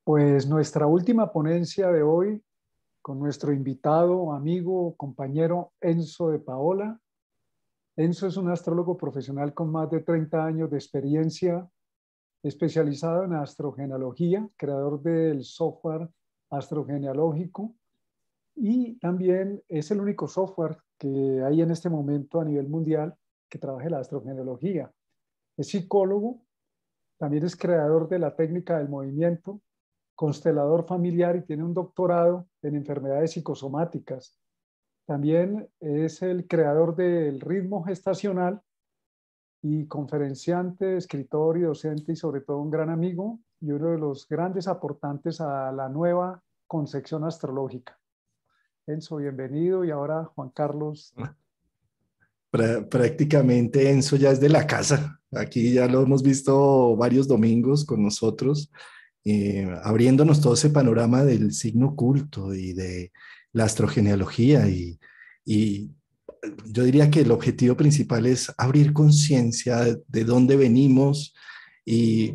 Pues nuestra última ponencia de hoy con nuestro invitado, amigo, compañero Enzo de Paola. Enzo es un astrólogo profesional con más de 30 años de experiencia, especializado en astrogenealogía, creador del software astrogenealógico y también es el único software que hay en este momento a nivel mundial que trabaje la astrogenealogía. Es psicólogo, también es creador de la técnica del movimiento, constelador familiar y tiene un doctorado en enfermedades psicosomáticas. También es el creador del ritmo gestacional y conferenciante, escritor y docente y sobre todo un gran amigo y uno de los grandes aportantes a la nueva concepción astrológica. Enzo, bienvenido y ahora Juan Carlos. Prácticamente Enzo ya es de la casa. Aquí ya lo hemos visto varios domingos con nosotros, abriéndonos todo ese panorama del signo oculto y de la astrogenealogía. Y yo diría que el objetivo principal es abrir conciencia de dónde venimos y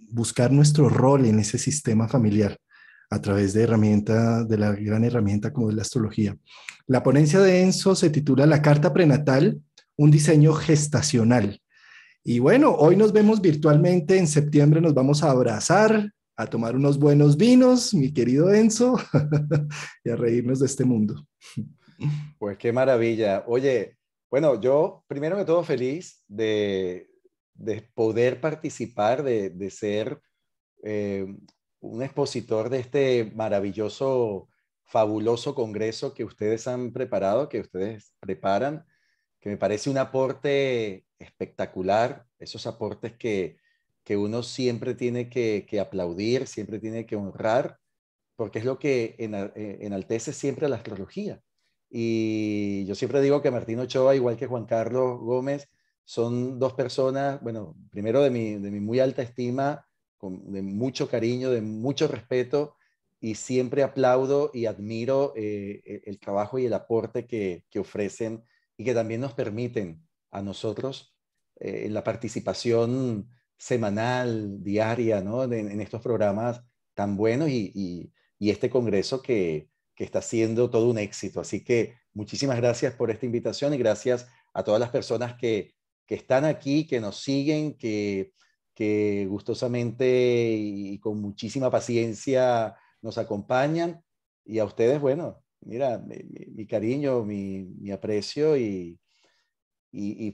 buscar nuestro rol en ese sistema familiar a través de la gran herramienta como es la astrología. La ponencia de Enzo se titula La carta prenatal, un diseño gestacional. Y bueno, hoy nos vemos virtualmente, en septiembre nos vamos a abrazar, a tomar unos buenos vinos, mi querido Enzo, y a reírnos de este mundo. Pues qué maravilla. Oye, bueno, yo primero que todo feliz de poder participar, de ser eh, un expositor de este maravilloso, fabuloso congreso que ustedes han preparado, que ustedes preparan, que me parece un aporte espectacular, esos aportes que uno siempre tiene que aplaudir, siempre tiene que honrar, porque es lo que enaltece siempre a la astrología. Y yo siempre digo que Martín Ochoa, igual que Juan Carlos Gómez, son dos personas, bueno, primero de mi muy alta estima, de mucho cariño, de mucho respeto, y siempre aplaudo y admiro el trabajo y el aporte que ofrecen y que también nos permiten a nosotros en la participación semanal, diaria, ¿no? En estos programas tan buenos y este congreso que está siendo todo un éxito. Así que muchísimas gracias por esta invitación y gracias a todas las personas que están aquí, que nos siguen, que gustosamente y con muchísima paciencia nos acompañan. Y a ustedes, bueno, mira, mi cariño, mi aprecio y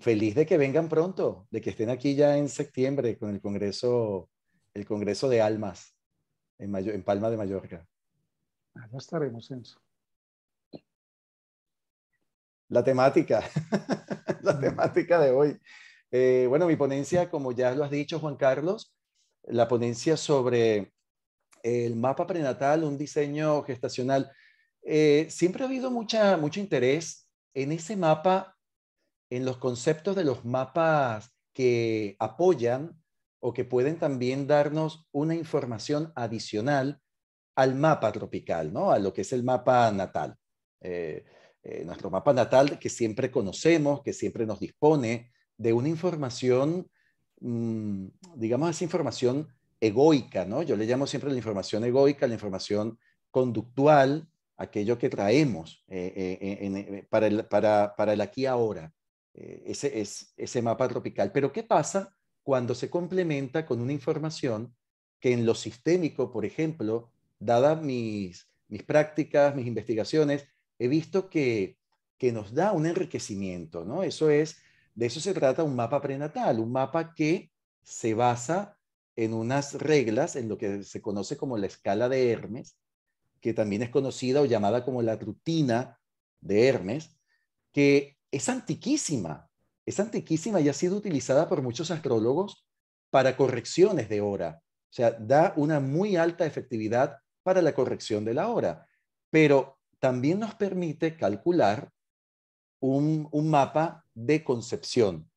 feliz de que vengan pronto, de que estén aquí ya en septiembre con el Congreso de Almas en Palma de Mallorca. Ya estaremos, Enzo. La temática, la temática de hoy. Bueno, mi ponencia, como ya lo has dicho, Juan Carlos, la ponencia sobre el mapa prenatal, un diseño gestacional. Siempre ha habido mucho interés en ese mapa, en los conceptos de los mapas que apoyan o que pueden también darnos una información adicional al mapa tropical, ¿no? A lo que es el mapa natal. Eh, Nuestro mapa natal que siempre conocemos, que siempre nos dispone de una información, digamos, esa información egoica, ¿no? Yo le llamo siempre la información egoica, la información conductual, aquello que traemos para el aquí ahora. Ese es ese mapa tropical. Pero ¿qué pasa cuando se complementa con una información que en lo sistémico, por ejemplo, dadas mis prácticas, mis investigaciones, he visto que nos da un enriquecimiento, ¿no? De eso se trata un mapa prenatal, un mapa que se basa en unas reglas, en lo que se conoce como la escala de Hermes, que también es conocida o llamada como la rutina de Hermes, que es antiquísima y ha sido utilizada por muchos astrólogos para correcciones de hora. O sea, da una muy alta efectividad para la corrección de la hora, pero también nos permite calcular un mapa de concepción.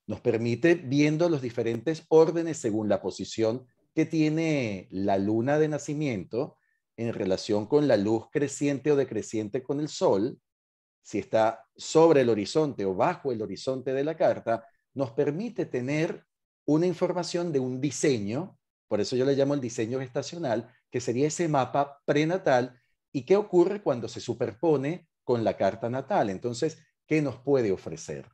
Nos permite, viendo los diferentes órdenes según la posición que tiene la luna de nacimiento en relación con la luz creciente o decreciente con el sol, si está sobre el horizonte o bajo el horizonte de la carta, nos permite tener una información de un diseño, por eso yo le llamo el diseño gestacional, que sería ese mapa prenatal y qué ocurre cuando se superpone con la carta natal. Entonces, ¿qué nos puede ofrecer?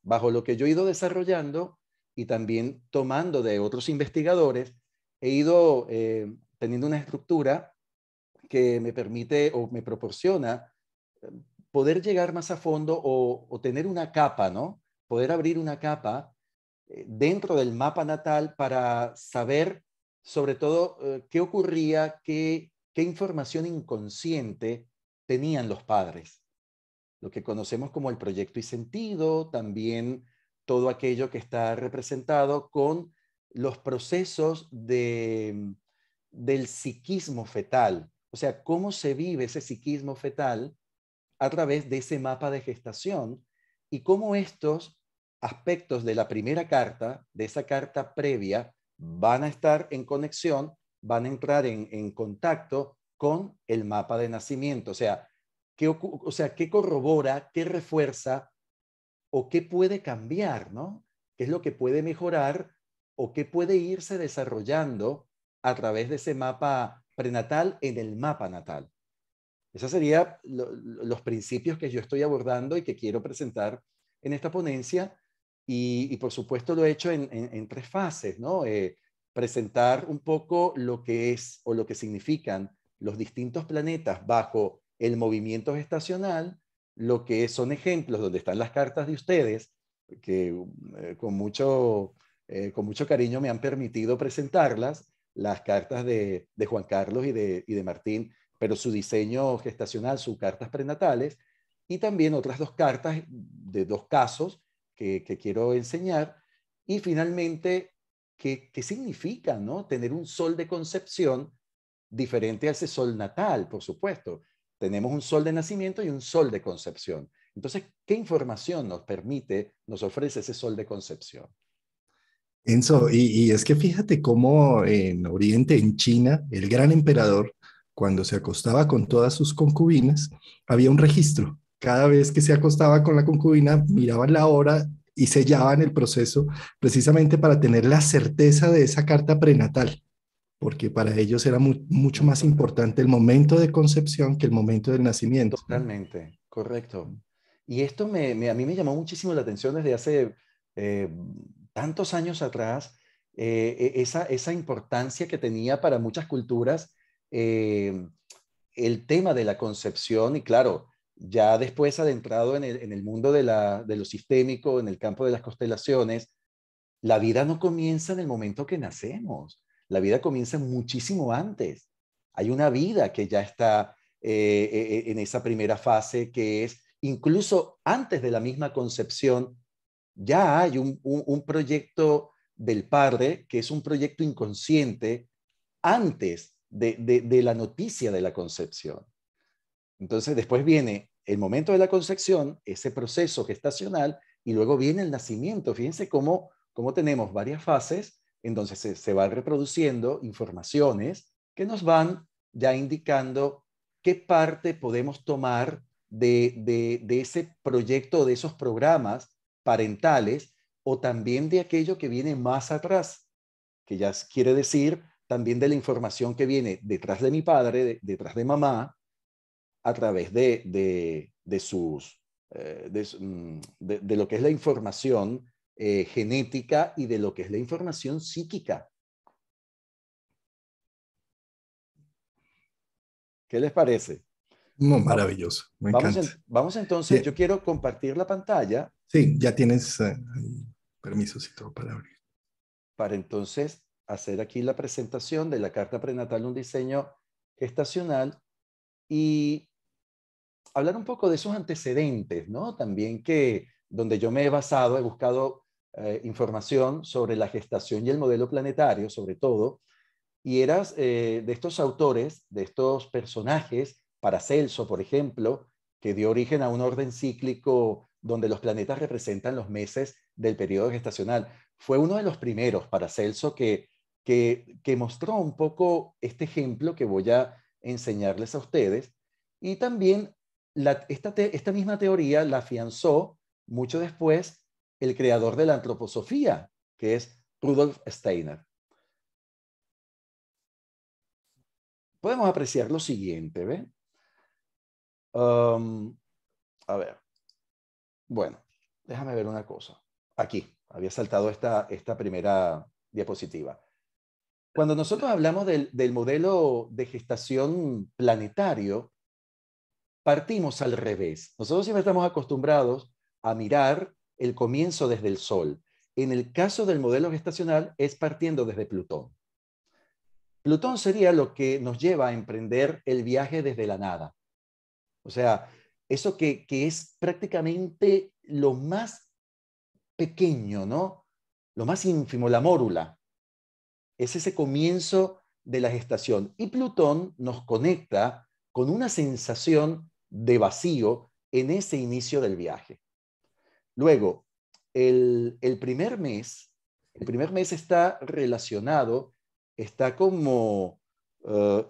Bajo lo que yo he ido desarrollando y también tomando de otros investigadores, he ido teniendo una estructura que me permite o me proporciona poder llegar más a fondo o tener una capa, ¿no? Poder abrir una capa dentro del mapa natal para saber sobre todo qué ocurría, qué información inconsciente tenían los padres. Lo que conocemos como el proyecto y sentido, también todo aquello que está representado con los procesos del psiquismo fetal. O sea, cómo se vive ese psiquismo fetal a través de ese mapa de gestación y cómo estos aspectos de la primera carta, de esa carta previa, van a estar en conexión, van a entrar en contacto con el mapa de nacimiento. O sea, ¿qué corrobora, qué refuerza o qué puede cambiar, ¿no? ¿Qué es lo que puede mejorar o qué puede irse desarrollando a través de ese mapa prenatal en el mapa natal? Esos serían los principios que yo estoy abordando y que quiero presentar en esta ponencia. Y por supuesto lo he hecho en tres fases, ¿no? Presentar un poco lo que es o lo que significan los distintos planetas bajo el movimiento gestacional, lo que son ejemplos donde están las cartas de ustedes, que con mucho cariño me han permitido presentarlas, las cartas de Juan Carlos y de Martín, pero su diseño gestacional, sus cartas prenatales, y también otras dos cartas de dos casos que quiero enseñar. Y finalmente, ¿qué significa, ¿no? Tener un sol de concepción diferente a ese sol natal, por supuesto. Tenemos un sol de nacimiento y un sol de concepción. Entonces, ¿qué información nos permite, nos ofrece ese sol de concepción? Enzo, y es que fíjate cómo en Oriente, en China, el gran emperador, cuando se acostaba con todas sus concubinas, había un registro. Cada vez que se acostaba con la concubina, miraban la hora y sellaban el proceso precisamente para tener la certeza de esa carta prenatal, porque para ellos era mucho Muy más importante. importante el momento de concepción que el momento del nacimiento, ¿no? Totalmente, correcto. Y esto a mí me llamó muchísimo la atención desde hace eh, tantos años atrás, esa importancia que tenía para muchas culturas eh, el tema de la concepción y claro, ya después adentrado en el mundo de lo sistémico, en el campo de las constelaciones, la vida no comienza en el momento que nacemos, la vida comienza muchísimo antes. Hay una vida que ya está en esa primera fase que es incluso antes de la misma concepción, ya hay un proyecto del padre que es un proyecto inconsciente antes de la noticia de la concepción. Entonces, después viene el momento de la concepción, ese proceso gestacional, y luego viene el nacimiento. Fíjense cómo tenemos varias fases en donde se van reproduciendo informaciones que nos van ya indicando qué parte podemos tomar de ese proyecto, de esos programas parentales, o también de aquello que viene más atrás, que ya quiere decir también de la información que viene detrás de mi padre, detrás de mamá, a través de lo que es la información genética y de lo que es la información psíquica. ¿Qué les parece? No, maravilloso, me encanta. Vamos entonces, Sí, yo quiero compartir la pantalla sí, ya tienes permisos y todo para abrir. para entonces hacer aquí la presentación de la carta prenatal, un diseño gestacional y hablar un poco de esos antecedentes, ¿no? También que donde yo me he basado, he buscado información sobre la gestación y el modelo planetario, sobre todo, y eras de estos autores, de estos personajes, Paracelso, por ejemplo, que dio origen a un orden cíclico donde los planetas representan los meses del periodo gestacional. Fue uno de los primeros, Paracelso, que mostró un poco este ejemplo que voy a enseñarles a ustedes. Y también esta misma teoría la afianzó mucho después el creador de la antroposofía, que es Rudolf Steiner. podemos apreciar lo siguiente, ¿ve? A ver, bueno, déjame ver una cosa. Aquí, había saltado esta primera diapositiva. Cuando nosotros hablamos del modelo de gestación planetario, partimos al revés. Nosotros siempre estamos acostumbrados a mirar el comienzo desde el Sol. En el caso del modelo gestacional es partiendo desde Plutón. Plutón sería lo que nos lleva a emprender el viaje desde la nada. O sea, eso que es prácticamente lo más pequeño, ¿no? Lo más ínfimo, la mórula. Es ese comienzo de la gestación. Y Plutón nos conecta con una sensación de vacío en ese inicio del viaje. Luego, el primer mes está relacionado, está como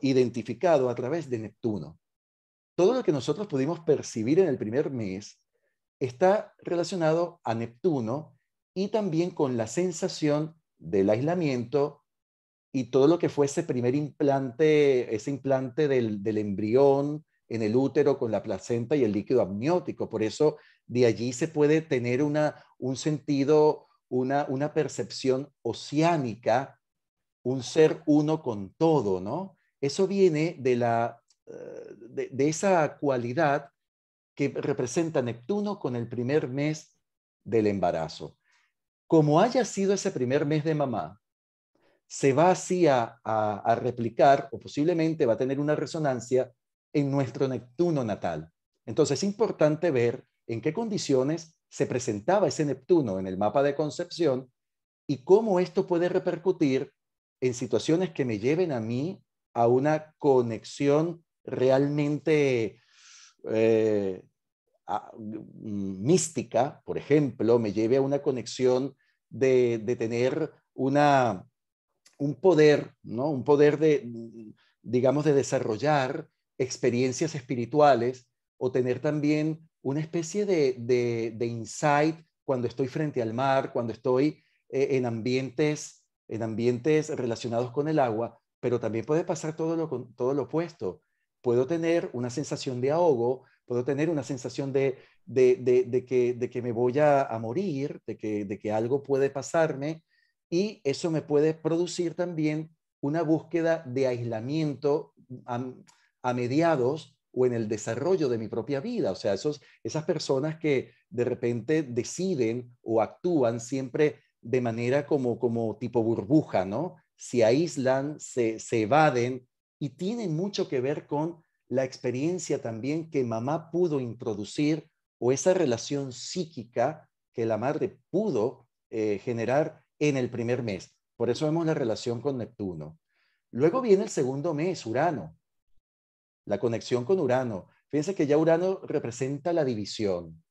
identificado a través de Neptuno. Todo lo que nosotros pudimos percibir en el primer mes está relacionado a Neptuno y también con la sensación del aislamiento y todo lo que fue ese primer implante, ese implante del embrión en el útero con la placenta y el líquido amniótico. Por eso de allí se puede tener un sentido, una percepción oceánica, un ser uno con todo, ¿no? Eso viene de esa cualidad que representa Neptuno con el primer mes del embarazo. Como haya sido ese primer mes de mamá, se va así a replicar o posiblemente va a tener una resonancia en nuestro Neptuno natal. Entonces es importante ver en qué condiciones se presentaba ese Neptuno en el mapa de concepción y cómo esto puede repercutir en situaciones que me lleven a mí a una conexión realmente mística, por ejemplo, me lleve a una conexión de tener un poder, ¿no? Un poder digamos, de desarrollar experiencias espirituales o tener también una especie de insight cuando estoy frente al mar, cuando estoy en ambientes relacionados con el agua, pero también puede pasar todo lo opuesto. Puedo tener una sensación de ahogo, puedo tener una sensación de que me voy a morir, de que algo puede pasarme, y eso me puede producir también una búsqueda de aislamiento a mediados o en el desarrollo de mi propia vida. O sea, esas personas que de repente deciden o actúan siempre de manera como tipo burbuja, ¿no? Se aíslan, se evaden y tienen mucho que ver con la experiencia también que mamá pudo introducir o esa relación psíquica que la madre pudo generar en el primer mes. Por eso vemos la relación con Neptuno. Luego viene el segundo mes, Urano, la conexión con Urano. Fíjense que ya Urano representa la división.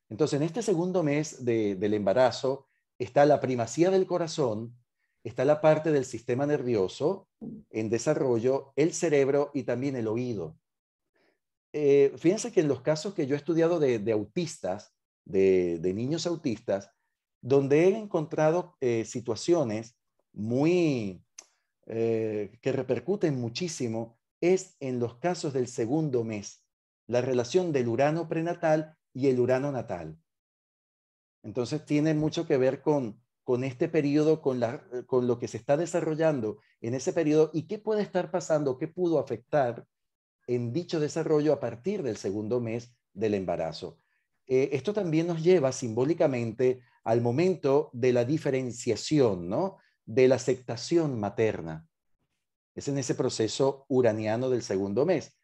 Entonces, en este segundo mes del embarazo está la primacía del corazón, está la parte del sistema nervioso en desarrollo, el cerebro y también el oído. Fíjense que en los casos que yo he estudiado de autistas, de niños autistas, donde he encontrado situaciones muy que repercuten muchísimo, es en los casos del segundo mes, la relación del Urano prenatal y el Urano natal. Entonces tiene mucho que ver con este periodo, con lo que se está desarrollando en ese periodo y qué puede estar pasando, qué pudo afectar en dicho desarrollo a partir del segundo mes del embarazo. Esto también nos lleva simbólicamente al momento de la diferenciación, ¿no? De la aceptación materna. Es en ese proceso uraniano del segundo mes.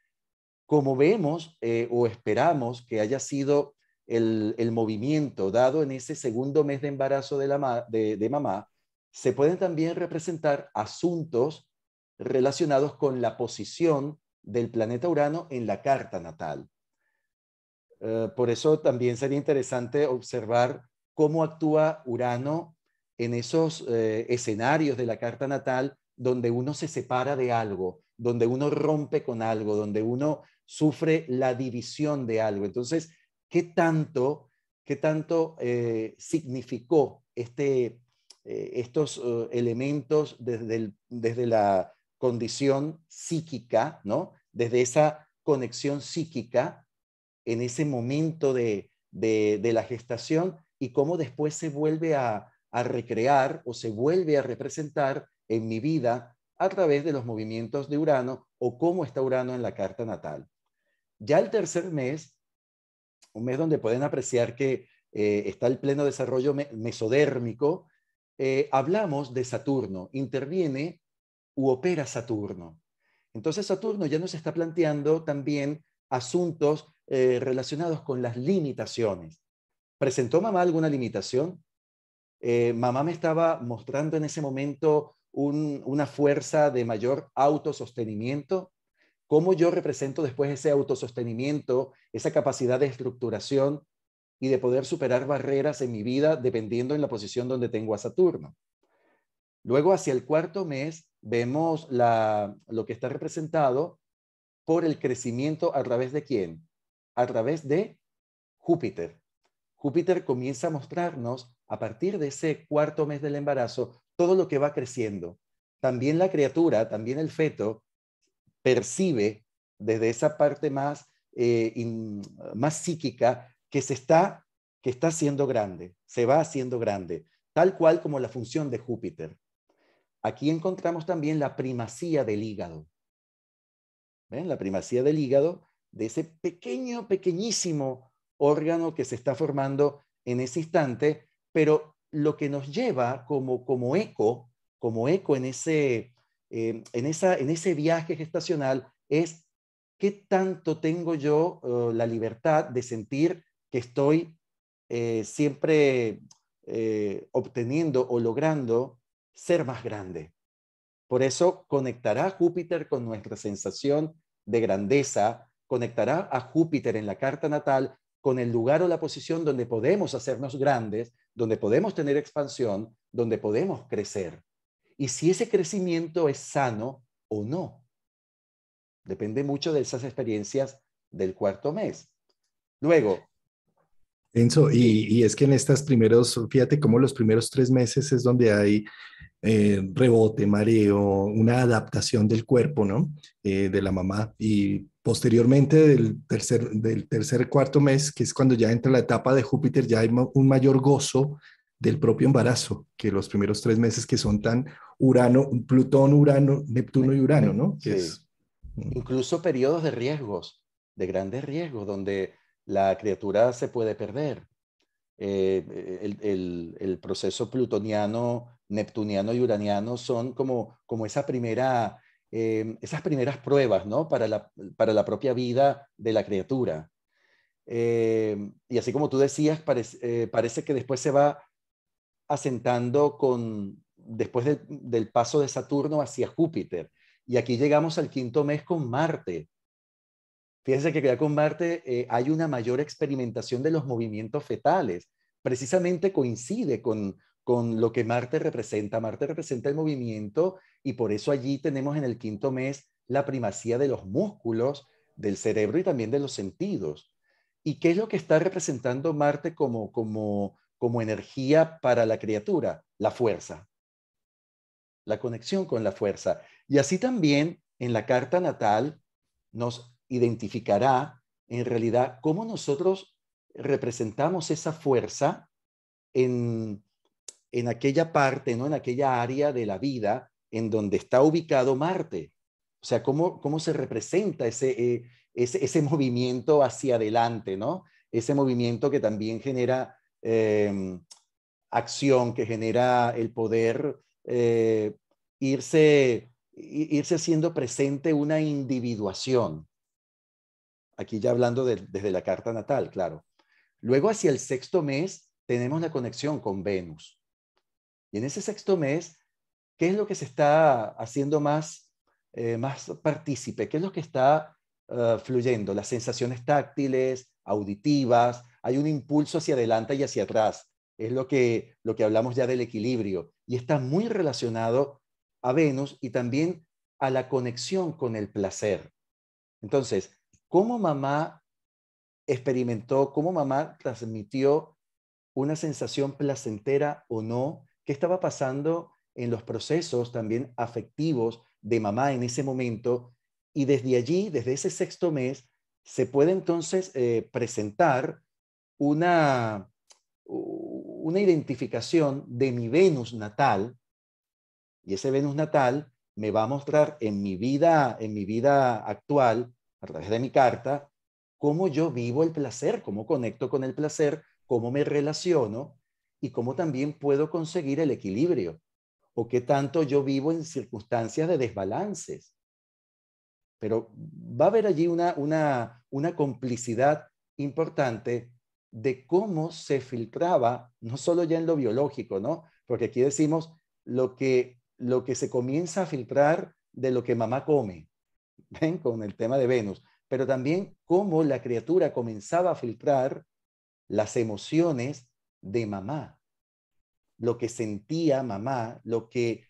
Como vemos o esperamos que haya sido el movimiento dado en ese segundo mes de embarazo de mamá, se pueden también representar asuntos relacionados con la posición del planeta Urano en la carta natal. Por eso también sería interesante observar cómo actúa Urano en esos escenarios de la carta natal donde uno se separa de algo, donde uno rompe con algo, donde uno sufre la división de algo. Entonces, ¿qué tanto significó estos elementos desde condición psíquica, ¿no? Desde esa conexión psíquica en ese momento de la gestación y cómo después se vuelve a recrear o se vuelve a representar en mi vida a través de los movimientos de Urano o cómo está Urano en la carta natal. Ya el tercer mes, un mes donde pueden apreciar que está el pleno desarrollo mesodérmico, hablamos de Saturno, interviene u opera Saturno. Entonces Saturno ya nos está planteando también asuntos relacionados con las limitaciones. ¿Presentó mamá alguna limitación? Mamá me estaba mostrando en ese momento una fuerza de mayor autosostenimiento. ¿Cómo yo represento después ese autosostenimiento, esa capacidad de estructuración y de poder superar barreras en mi vida dependiendo en la posición donde tengo a Saturno? Luego, hacia el cuarto mes, vemos lo que está representado por el crecimiento a través de ¿quién? A través de Júpiter. Júpiter comienza a mostrarnos a partir de ese cuarto mes del embarazo todo lo que va creciendo. También la criatura, también el feto, percibe desde esa parte más, más psíquica que está haciendo grande, se va haciendo grande, tal cual como la función de Júpiter. Aquí encontramos también la primacía del hígado. ¿Ven? La primacía del hígado, de ese pequeño, pequeñísimo órgano que se está formando en ese instante, pero lo que nos lleva como eco en ese viaje gestacional es qué tanto tengo yo la libertad de sentir que estoy siempre obteniendo o logrando ser más grande. Por eso conectará Júpiter con nuestra sensación de grandeza, conectará a Júpiter en la carta natal con el lugar o la posición donde podemos hacernos grandes, donde podemos tener expansión, donde podemos crecer. Y si ese crecimiento es sano o no, depende mucho de esas experiencias del cuarto mes. Luego, Enzo, y es que en estas primeros, fíjate cómo los primeros 3 meses es donde hay rebote, mareo, una adaptación del cuerpo, ¿no? De la mamá. Y posteriormente del tercer, cuarto mes, que es cuando ya entra la etapa de Júpiter, ya hay un mayor gozo del propio embarazo que los primeros 3 meses que son tan Urano, Plutón, Urano, Neptuno y Urano, ¿no? Que sí. es, Incluso periodos de riesgos, de grandes riesgos, donde la criatura se puede perder. El proceso plutoniano, neptuniano y uraniano son como esas primeras pruebas, ¿no? Para la propia vida de la criatura. Y así como tú decías, parece que después se va asentando después del paso de Saturno hacia Júpiter. Y aquí llegamos al quinto mes con Marte. Fíjense que ya con Marte hay una mayor experimentación de los movimientos fetales. Precisamente coincide con lo que Marte representa. Marte representa el movimiento y por eso allí tenemos en el quinto mes la primacía de los músculos, del cerebro y también de los sentidos. ¿Y qué es lo que está representando Marte como energía para la criatura? La fuerza, la conexión con la fuerza. Y así también en la carta natal nos identificará en realidad cómo nosotros representamos esa fuerza en aquella parte, ¿no? En aquella área de la vida en donde está ubicado Marte. O sea, cómo se representa ese movimiento hacia adelante, ¿no? Ese movimiento que también genera acción, que genera el poder irse haciendo presente una individuación. Aquí ya hablando desde la carta natal, claro. Luego hacia el sexto mes tenemos la conexión con Venus. Y en ese sexto mes, ¿qué es lo que se está haciendo más partícipe? ¿Qué es lo que está fluyendo? Las sensaciones táctiles, auditivas, hay un impulso hacia adelante y hacia atrás. Es lo que hablamos ya del equilibrio. Y está muy relacionado a Venus y también a la conexión con el placer. Entonces, ¿cómo mamá experimentó, cómo mamá transmitió una sensación placentera o no? ¿Qué estaba pasando en los procesos también afectivos de mamá en ese momento, y desde allí, desde ese sexto mes, se puede entonces presentar una identificación de mi Venus natal, y ese Venus natal me va a mostrar en mi vida actual, a través de mi carta, cómo yo vivo el placer, cómo conecto con el placer, cómo me relaciono y cómo también puedo conseguir el equilibrio, o qué tanto yo vivo en circunstancias de desbalances. Pero va a haber allí una complicidad importante de cómo se filtraba, no solo ya en lo biológico, ¿no? Porque aquí decimos lo que se comienza a filtrar de lo que mamá come, ¿ven? Con el tema de Venus, pero también cómo la criatura comenzaba a filtrar las emociones de mamá, lo que sentía mamá, lo que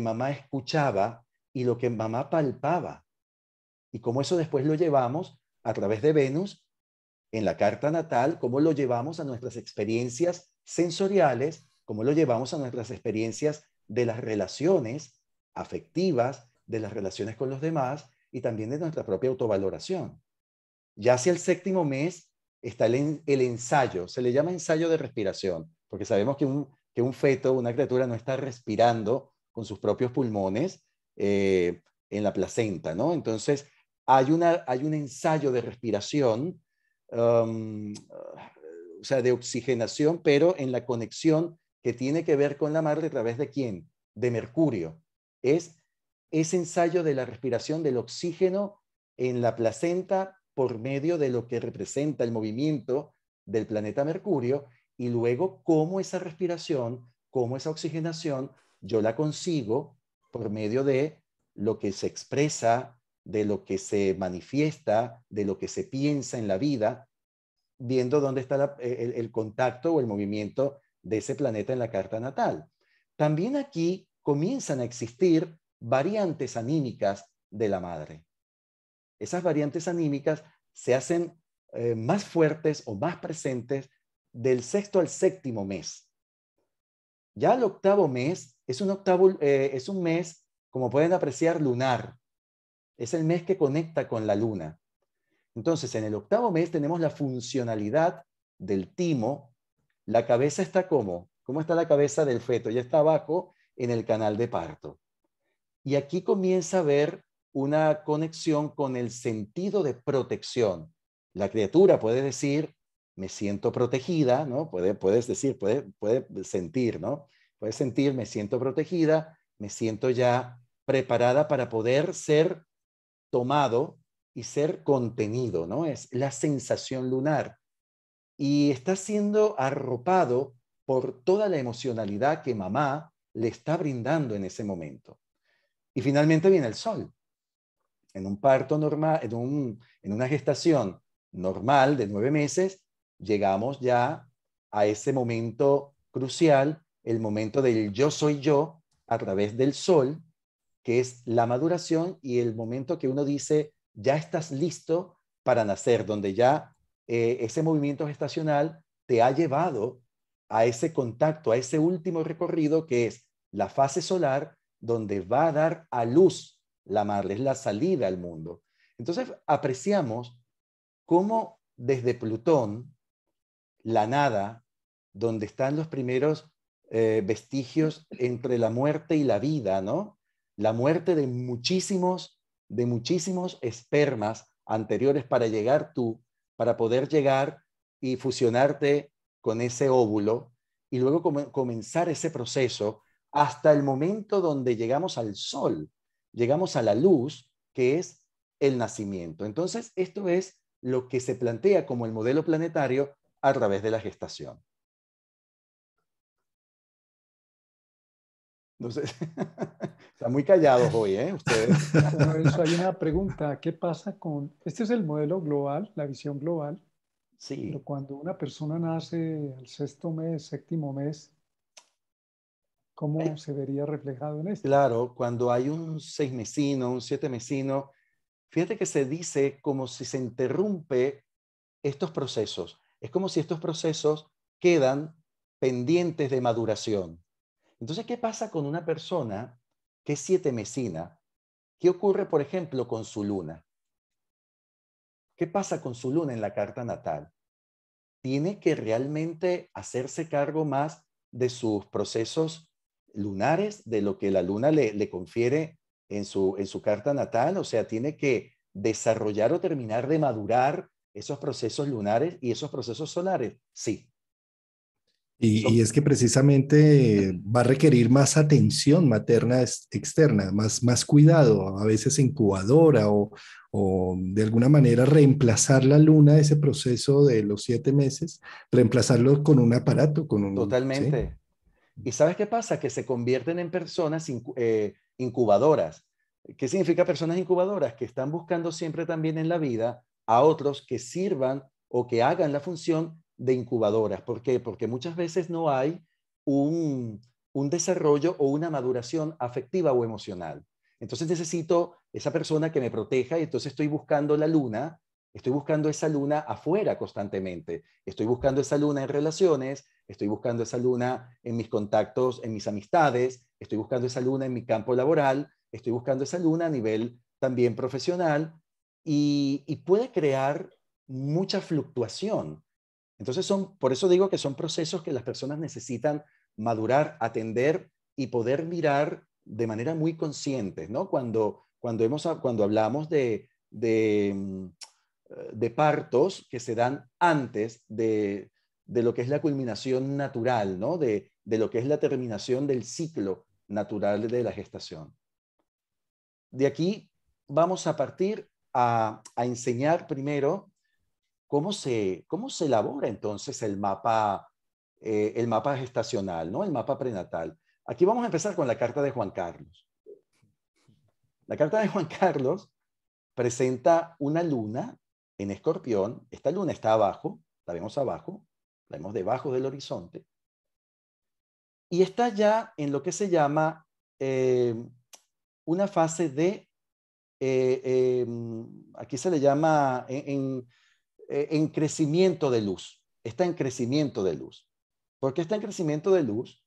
mamá escuchaba y lo que mamá palpaba. Y cómo eso después lo llevamos a través de Venus en la carta natal, cómo lo llevamos a nuestras experiencias sensoriales, cómo lo llevamos a nuestras experiencias de las relaciones afectivas, de las relaciones con los demás y también de nuestra propia autovaloración. Ya hacia el séptimo mes está el ensayo, se le llama ensayo de respiración, porque sabemos que un feto, una criatura, no está respirando con sus propios pulmones en la placenta, ¿no? Entonces, hay un ensayo de respiración, o sea, de oxigenación, pero en la conexión que tiene que ver con la madre a través de ¿quién? De Mercurio. Es ese ensayo de la respiración del oxígeno en la placenta por medio de lo que representa el movimiento del planeta Mercurio, y luego cómo esa respiración, cómo esa oxigenación, yo la consigo por medio de lo que se expresa, de lo que se manifiesta, de lo que se piensa en la vida, viendo dónde está el contacto o el movimiento de ese planeta en la carta natal. También aquí comienzan a existir variantes anímicas de la madre. Esas variantes anímicas se hacen más fuertes o más presentes del sexto al séptimo mes. Ya el octavo mes es un mes, como pueden apreciar, lunar. Es el mes que conecta con la luna. Entonces, en el octavo mes tenemos la funcionalidad del timo. La cabeza está ¿cómo? ¿Cómo está la cabeza del feto? Ya está abajo en el canal de parto. Y aquí comienza a haber una conexión con el sentido de protección. La criatura puede decir, me siento protegida, ¿no? Puedes decir, puede sentir, ¿no? Puedes sentir, me siento protegida, me siento ya preparada para poder ser tomado y ser contenido, ¿no? Es la sensación lunar. Y está siendo arropado por toda la emocionalidad que mamá le está brindando en ese momento. Y finalmente viene el sol. En un parto normal, en una gestación normal de 9 meses, llegamos ya a ese momento crucial, el momento del yo soy yo a través del sol, que es la maduración y el momento que uno dice, ya estás listo para nacer, donde ya ese movimiento gestacional te ha llevado a ese contacto, a ese último recorrido que es la fase solar, donde va a dar a luz la madre, es la salida al mundo. Entonces apreciamos cómo desde Plutón, la nada, donde están los primeros vestigios entre la muerte y la vida, ¿no? La muerte de muchísimos espermas anteriores para llegar tú, para poder llegar y fusionarte con ese óvulo y luego comenzar ese proceso hasta el momento donde llegamos al sol, llegamos a la luz, que es el nacimiento. Entonces, esto es lo que se plantea como el modelo planetario a través de la gestación. No sé, están muy callados hoy, ¿eh? Ustedes. Bueno, Enzo, hay una pregunta. ¿Qué pasa con... Este es el modelo global, la visión global, pero Sí, cuando una persona nace al sexto mes, séptimo mes, ¿cómo se vería reflejado en esto? claro, cuando hay un 6 mesino, un 7 mesino, fíjate que se dice como si se interrumpe estos procesos. Es como si estos procesos quedan pendientes de maduración. Entonces, ¿qué pasa con una persona que es siete mesina? ¿Qué ocurre, por ejemplo, con su luna? ¿Qué pasa con su luna en la carta natal? Tiene que realmente hacerse cargo más de sus procesos lunares, de lo que la luna le confiere en su carta natal. O sea, tiene que desarrollar o terminar de madurar esos procesos lunares y esos procesos solares. Sí. Y es que precisamente va a requerir más atención materna externa, más cuidado, a veces incubadora o de alguna manera reemplazar la luna, ese proceso de los 7 meses, reemplazarlo con un aparato, con un, ¿sí? Totalmente. ¿Y sabes qué pasa? Que se convierten en personas incubadoras. ¿Qué significa personas incubadoras? Que están buscando siempre también en la vida a otros que sirvan o que hagan la función de incubadoras. ¿Por qué? Porque muchas veces no hay un desarrollo o una maduración afectiva o emocional. Entonces necesito esa persona que me proteja y entonces estoy buscando la luna, estoy buscando esa luna afuera constantemente, estoy buscando esa luna en relaciones, estoy buscando esa luna en mis contactos, en mis amistades, estoy buscando esa luna en mi campo laboral, estoy buscando esa luna a nivel también profesional y puede crear mucha fluctuación. Entonces por eso digo que son procesos que las personas necesitan madurar, atender y poder mirar de manera muy consciente, ¿no? Cuando hablamos de partos que se dan antes de lo que es la culminación natural, ¿no? De lo que es la terminación del ciclo natural de la gestación. De aquí vamos a partir a enseñar primero cómo se elabora entonces el mapa gestacional, ¿no? El mapa prenatal. Aquí vamos a empezar con la carta de Juan Carlos. La carta de Juan Carlos presenta una luna en Escorpión. Esta luna está abajo, la vemos abajo, la vemos debajo del horizonte. Y está ya en lo que se llama una fase de, aquí se le llama en crecimiento de luz. Está en crecimiento de luz. ¿Por qué está en crecimiento de luz?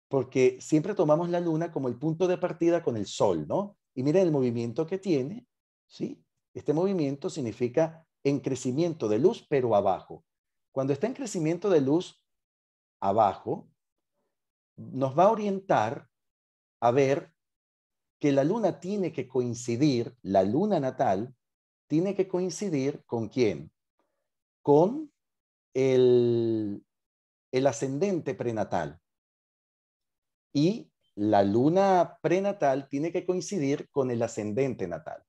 Porque siempre tomamos la luna como el punto de partida con el sol, ¿no? Y miren el movimiento que tiene, ¿sí? Este movimiento significa en crecimiento de luz, pero abajo. Cuando está en crecimiento de luz abajo, nos va a orientar a ver que la luna tiene que coincidir, la luna natal tiene que coincidir con quién? Con el ascendente prenatal. Y la luna prenatal tiene que coincidir con el ascendente natal.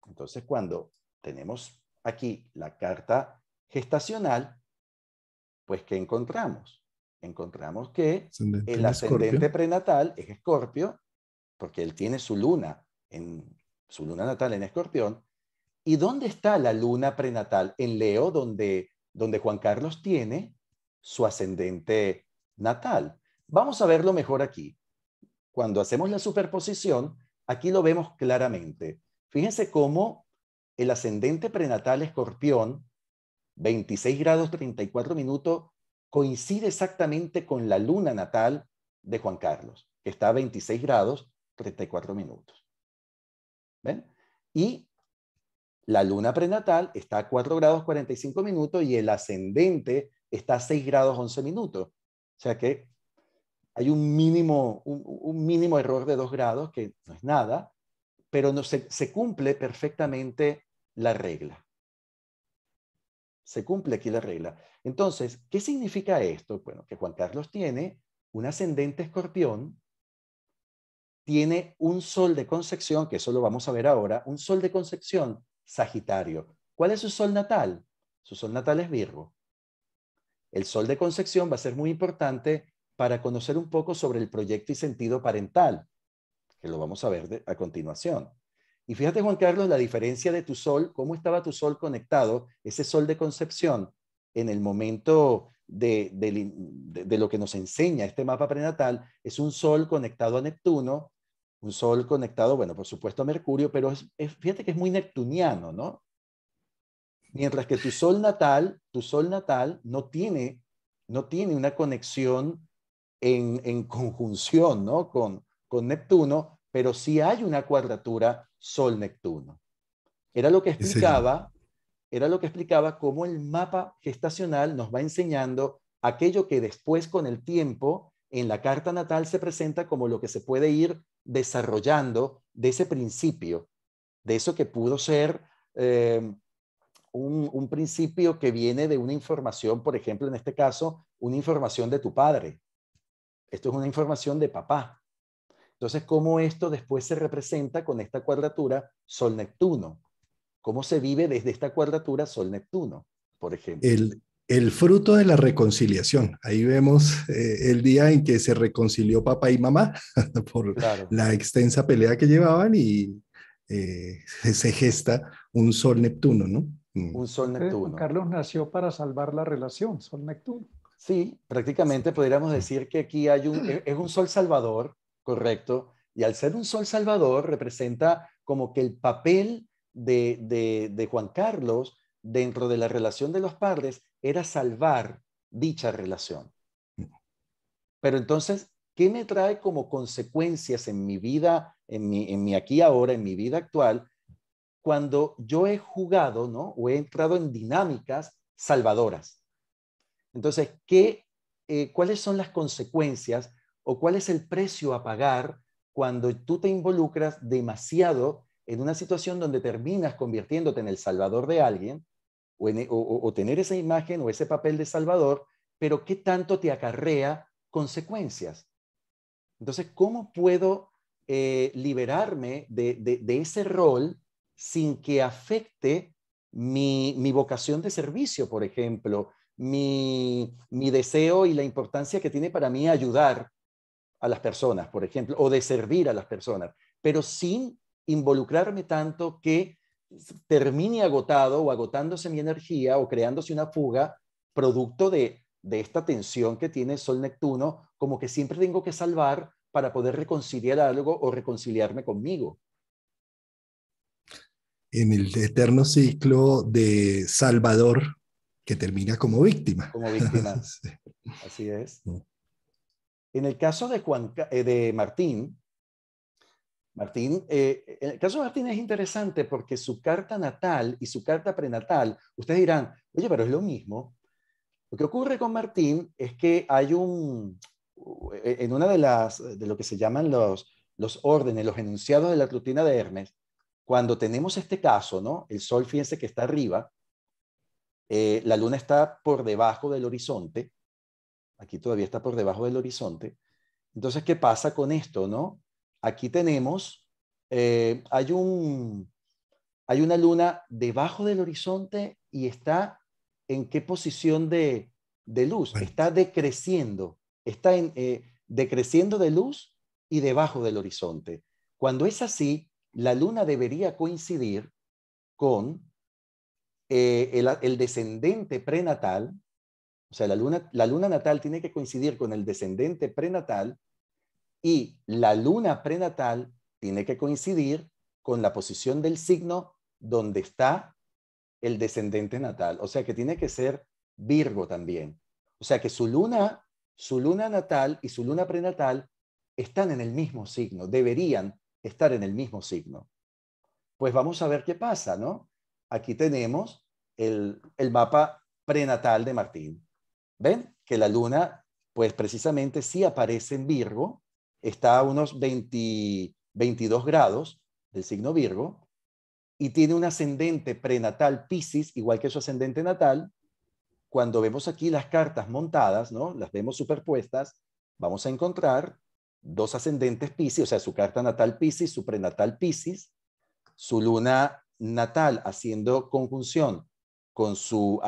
Entonces, cuando tenemos aquí la carta gestacional, pues ¿qué encontramos? Encontramos que Ascendente el en Escorpio. ascendente prenatal es Escorpio, porque él tiene su luna natal en Escorpión. ¿Y dónde está la luna prenatal? En Leo, donde Juan Carlos tiene su ascendente natal. Vamos a verlo mejor aquí. Cuando hacemos la superposición, aquí lo vemos claramente. Fíjense cómo el ascendente prenatal Escorpión, 26 grados 34 minutos, coincide exactamente con la luna natal de Juan Carlos, que está a 26 grados 34 minutos. ¿Ven? Y la luna prenatal está a 4 grados 45 minutos y el ascendente está a 6 grados 11 minutos. O sea que hay un mínimo error de 2 grados, que no es nada, pero no, se cumple perfectamente la regla. Se cumple aquí la regla. Entonces, ¿qué significa esto? Bueno, que Juan Carlos tiene un ascendente Escorpión, tiene un sol de concepción, que eso lo vamos a ver ahora, un sol de concepción Sagitario. ¿Cuál es su sol natal? Su sol natal es Virgo. El sol de concepción va a ser muy importante para conocer un poco sobre el proyecto y sentido parental, que lo vamos a ver a continuación. Y fíjate, Juan Carlos, la diferencia de tu sol, cómo estaba tu sol conectado, ese sol de concepción, en el momento de lo que nos enseña este mapa prenatal, es un sol conectado a Neptuno, un sol conectado, bueno, por supuesto a Mercurio, pero fíjate que es muy neptuniano, ¿no? Mientras que tu sol natal no tiene una conexión en conjunción, ¿no? con Neptuno, pero sí hay una cuadratura Sol-Neptuno. Era lo que Es el, explicaba, era lo que explicaba cómo el mapa gestacional nos va enseñando aquello que después con el tiempo en la carta natal se presenta como lo que se puede ir desarrollando de ese principio, de eso que pudo ser un principio que viene de una información, por ejemplo, en este caso, una información de tu padre. Esto es una información de papá. Entonces, ¿cómo esto después se representa con esta cuadratura Sol-Neptuno? ¿Cómo se vive desde esta cuadratura Sol-Neptuno, por ejemplo? el fruto de la reconciliación. Ahí vemos el día en que se reconcilió papá y mamá por Claro, la extensa pelea que llevaban y se gesta un Sol Neptuno, ¿no? Mm. un Entonces, Juan Sol-Neptuno. Carlos nació para salvar la relación, Sol-Neptuno. Sí, prácticamente podríamos decir que aquí hay es un Sol Salvador, correcto, y al ser un Sol Salvador representa como que el papel de Juan Carlos dentro de la relación de los padres era salvar dicha relación. Pero entonces, ¿qué me trae como consecuencias en mi vida, en mi aquí y ahora, en mi vida actual, cuando yo he jugado, ¿no? O he entrado en dinámicas salvadoras? Entonces, ¿cuáles son las consecuencias o cuál es el precio a pagar cuando tú te involucras demasiado en una situación donde terminas convirtiéndote en el salvador de alguien o tener esa imagen o ese papel de salvador, pero qué tanto te acarrea consecuencias? Entonces, ¿cómo puedo liberarme de ese rol sin que afecte mi vocación de servicio, por ejemplo, mi deseo y la importancia que tiene para mí ayudar a las personas, por ejemplo, o de servir a las personas, pero sin involucrarme tanto que termine agotado o agotándose mi energía o creándose una fuga producto de esta tensión que tiene Sol-Neptuno, como que siempre tengo que salvar para poder reconciliar algo o reconciliarme conmigo. En el eterno ciclo de Salvador que termina como víctima. Como víctima. Sí. Así es. En el caso de Martín, en el caso de Martín es interesante porque su carta natal y su carta prenatal, ustedes dirán, oye, pero es lo mismo. Lo que ocurre con Martín es que hay en una de lo que se llaman los órdenes, los enunciados de la rutina de Hermes, cuando tenemos este caso, ¿no? El Sol, fíjense que está arriba, la Luna está por debajo del horizonte, aquí todavía está por debajo del horizonte. Entonces, ¿qué pasa con esto, no? Aquí tenemos, eh, hay un, hay una luna debajo del horizonte y está en qué posición de luz. Bueno, Está decreciendo, está decreciendo de luz y debajo del horizonte. Cuando es así, la luna debería coincidir con el descendente prenatal, o sea, la luna natal tiene que coincidir con el descendente prenatal y la luna prenatal tiene que coincidir con la posición del signo donde está el descendente natal. O sea que tiene que ser Virgo también. O sea que su luna natal y su luna prenatal están en el mismo signo, deberían estar en el mismo signo. Pues vamos a ver qué pasa, ¿no? Aquí tenemos el mapa prenatal de Martín. ¿Ven? Que la luna, pues precisamente sí aparece en Virgo, está a unos 22 grados del signo Virgo y tiene un ascendente prenatal Piscis, igual que su ascendente natal. Cuando vemos aquí las cartas montadas, ¿no? Las vemos superpuestas, vamos a encontrar dos ascendentes Piscis, o sea, su carta natal Piscis, su prenatal Piscis, su luna natal haciendo conjunción con su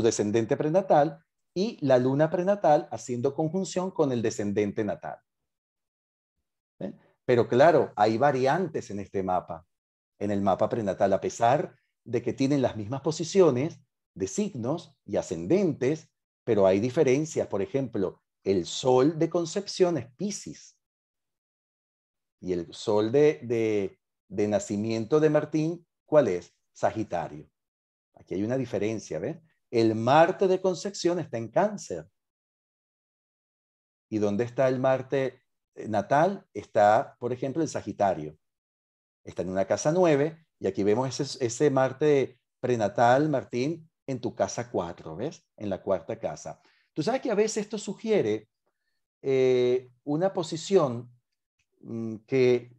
descendente prenatal y la luna prenatal haciendo conjunción con el descendente natal. ¿Ven? Pero claro, hay variantes en este mapa, en el mapa prenatal, a pesar de que tienen las mismas posiciones de signos y ascendentes, pero hay diferencias. Por ejemplo, el sol de concepción es Piscis y el sol de nacimiento de Martín, ¿cuál es? Sagitario. Aquí hay una diferencia, ¿ves? El Marte de concepción está en Cáncer. ¿Y dónde está el Marte natal? Está, por ejemplo, el Sagitario. Está en una casa 9 y aquí vemos ese Marte prenatal, Martín, en tu casa 4, ¿ves? En la cuarta casa. Tú sabes que a veces esto sugiere una posición que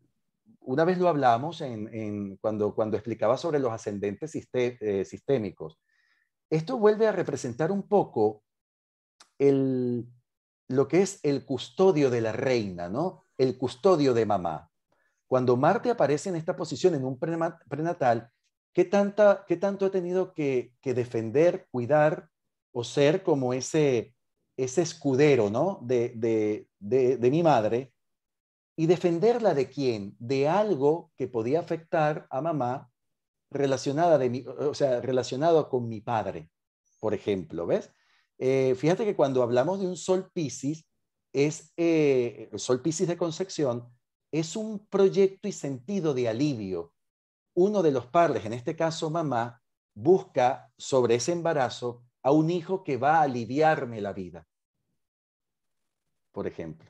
una vez lo hablamos cuando explicaba sobre los ascendentes sistémicos. Esto vuelve a representar un poco lo que es el custodio de la reina, ¿no? El custodio de mamá. Cuando Marte aparece en esta posición en un prenatal, ¿qué tanto he tenido que defender, cuidar o ser como ese escudero, ¿no? de mi madre, y defenderla de quién? De algo que podía afectar a mamá relacionado con mi padre, por ejemplo, ¿ves? Fíjate que cuando hablamos de un Sol Piscis, el Sol Piscis de concepción es un proyecto y sentido de alivio. Uno de los padres, en este caso mamá, busca sobre ese embarazo a un hijo que va a aliviarme la vida, por ejemplo.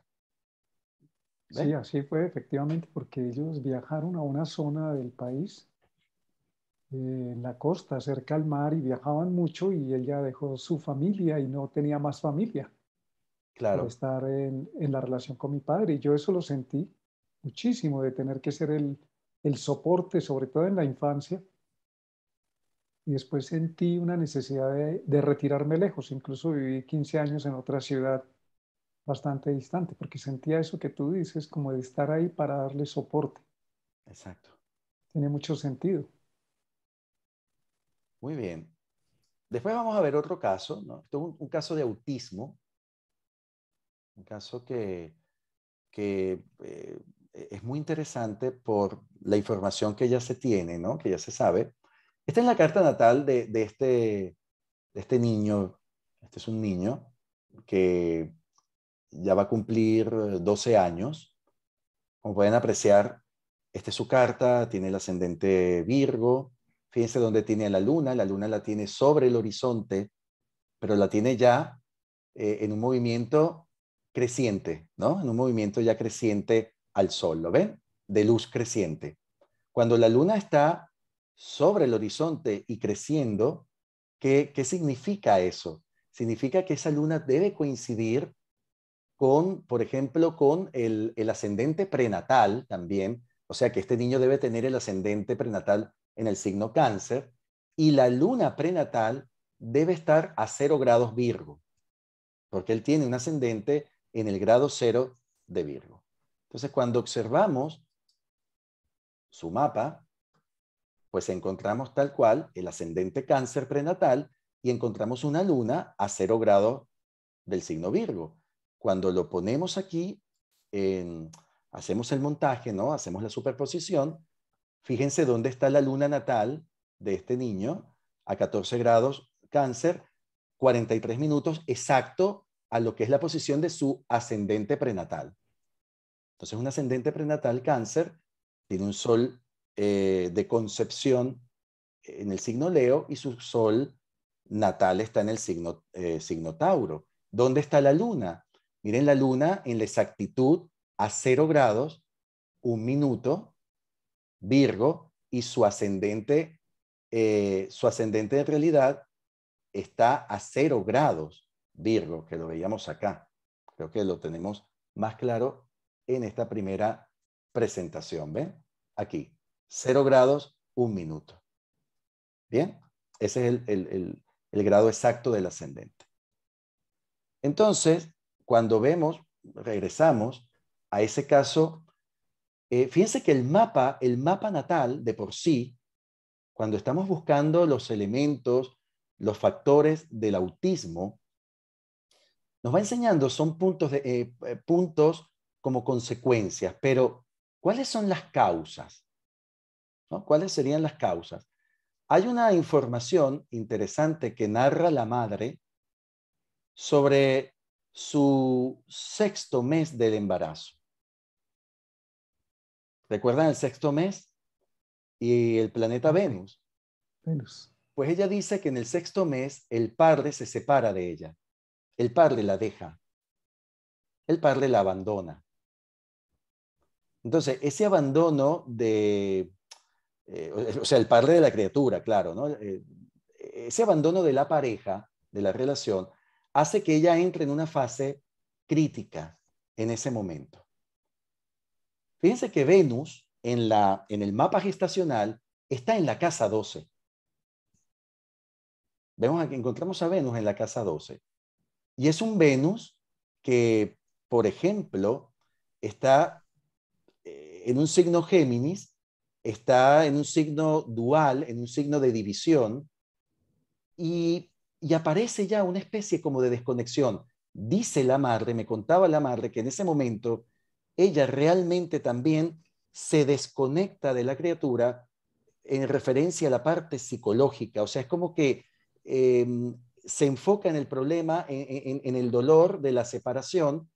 Sí, ¿Ves? así fue efectivamente, porque ellos viajaron a una zona del país, en la costa, cerca al mar, y viajaban mucho y ella dejó su familia y no tenía más familia por Claro, estar en la relación con mi padre. Y yo eso lo sentí muchísimo, de tener que ser el soporte, sobre todo en la infancia. Y después sentí una necesidad de retirarme lejos. Incluso viví 15 años en otra ciudad bastante distante, porque sentía eso que tú dices, como de estar ahí para darle soporte. exacto. Tiene mucho sentido. Muy bien. Después vamos a ver otro caso, ¿no? Esto es un caso de autismo, un caso que es muy interesante por la información que ya se tiene, ¿no? Que ya se sabe. Esta es la carta natal de este niño. Este es un niño que ya va a cumplir 12 años. Como pueden apreciar, esta es su carta, tiene el ascendente Virgo. Fíjense dónde tiene la luna la tiene sobre el horizonte, pero la tiene ya en un movimiento creciente, ¿no? En un movimiento ya creciente al sol, ¿lo ven? De luz creciente. Cuando la luna está sobre el horizonte y creciendo, ¿qué significa eso? Significa que esa luna debe coincidir con, por ejemplo, con el ascendente prenatal también, o sea que este niño debe tener el ascendente prenatal en el signo Cáncer, y la luna prenatal debe estar a 0 grados Virgo, porque él tiene un ascendente en el grado 0 de Virgo. Entonces, cuando observamos su mapa, pues encontramos tal cual el ascendente Cáncer prenatal y encontramos una luna a 0 grados del signo Virgo. Cuando lo ponemos aquí, hacemos el montaje, ¿no? Hacemos la superposición. Fíjense dónde está la luna natal de este niño, a 14 grados Cáncer, 43 minutos exacto a lo que es la posición de su ascendente prenatal. Entonces, un ascendente prenatal Cáncer tiene un sol de concepción en el signo Leo y su sol natal está en el signo Tauro. ¿Dónde está la luna? Miren la luna en la exactitud a 0 grados, 1 minuto, Virgo, y su ascendente en realidad está a 0 grados, Virgo, que lo veíamos acá. Creo que lo tenemos más claro en esta primera presentación. ¿Ven? Aquí, 0 grados, 1 minuto. Bien, ese es el grado exacto del ascendente. Entonces, cuando regresamos a ese caso, fíjense que el mapa natal de por sí, cuando estamos buscando los elementos, los factores del autismo, nos va enseñando, son puntos como consecuencias, pero ¿cuáles son las causas? ¿No? ¿Cuáles serían las causas? Hay una información interesante que narra la madre sobre su sexto mes del embarazo. ¿Recuerdan el sexto mes y el planeta Sí, Venus? Venus. Pues ella dice que en el sexto mes el padre se separa de ella. El padre la deja. el padre la abandona. Entonces, ese abandono o sea, el padre de la criatura, claro, ¿no? Ese abandono de la pareja, de la relación, hace que ella entre en una fase crítica en ese momento. Fíjense que Venus en el mapa gestacional está en la casa 12. Vemos aquí, encontramos a Venus en la casa 12. Y es un Venus que, por ejemplo, está en un signo Géminis, está en un signo dual, en un signo de división, y aparece ya una especie como de desconexión. Dice la madre, me contaba la madre, que en ese momento ella realmente también se desconecta de la criatura en referencia a la parte psicológica. O sea, es como que se enfoca en el problema, en el dolor de la separación,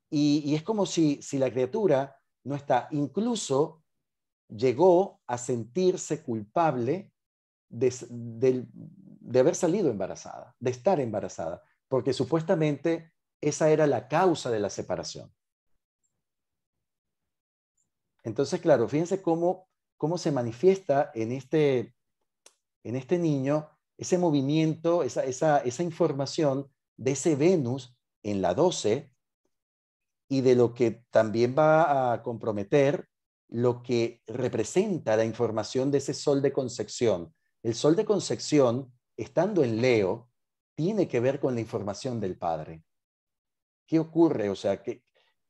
y es como si la criatura no está, incluso llegó a sentirse culpable de haber salido embarazada, de estar embarazada, porque supuestamente esa era la causa de la separación. Entonces, claro, fíjense cómo se manifiesta en este niño ese movimiento, esa información de ese Venus en la 12, y de lo que también va a comprometer lo que representa la información de ese sol de concepción. El sol de concepción, estando en Leo, tiene que ver con la información del padre. ¿Qué ocurre? O sea, ¿qué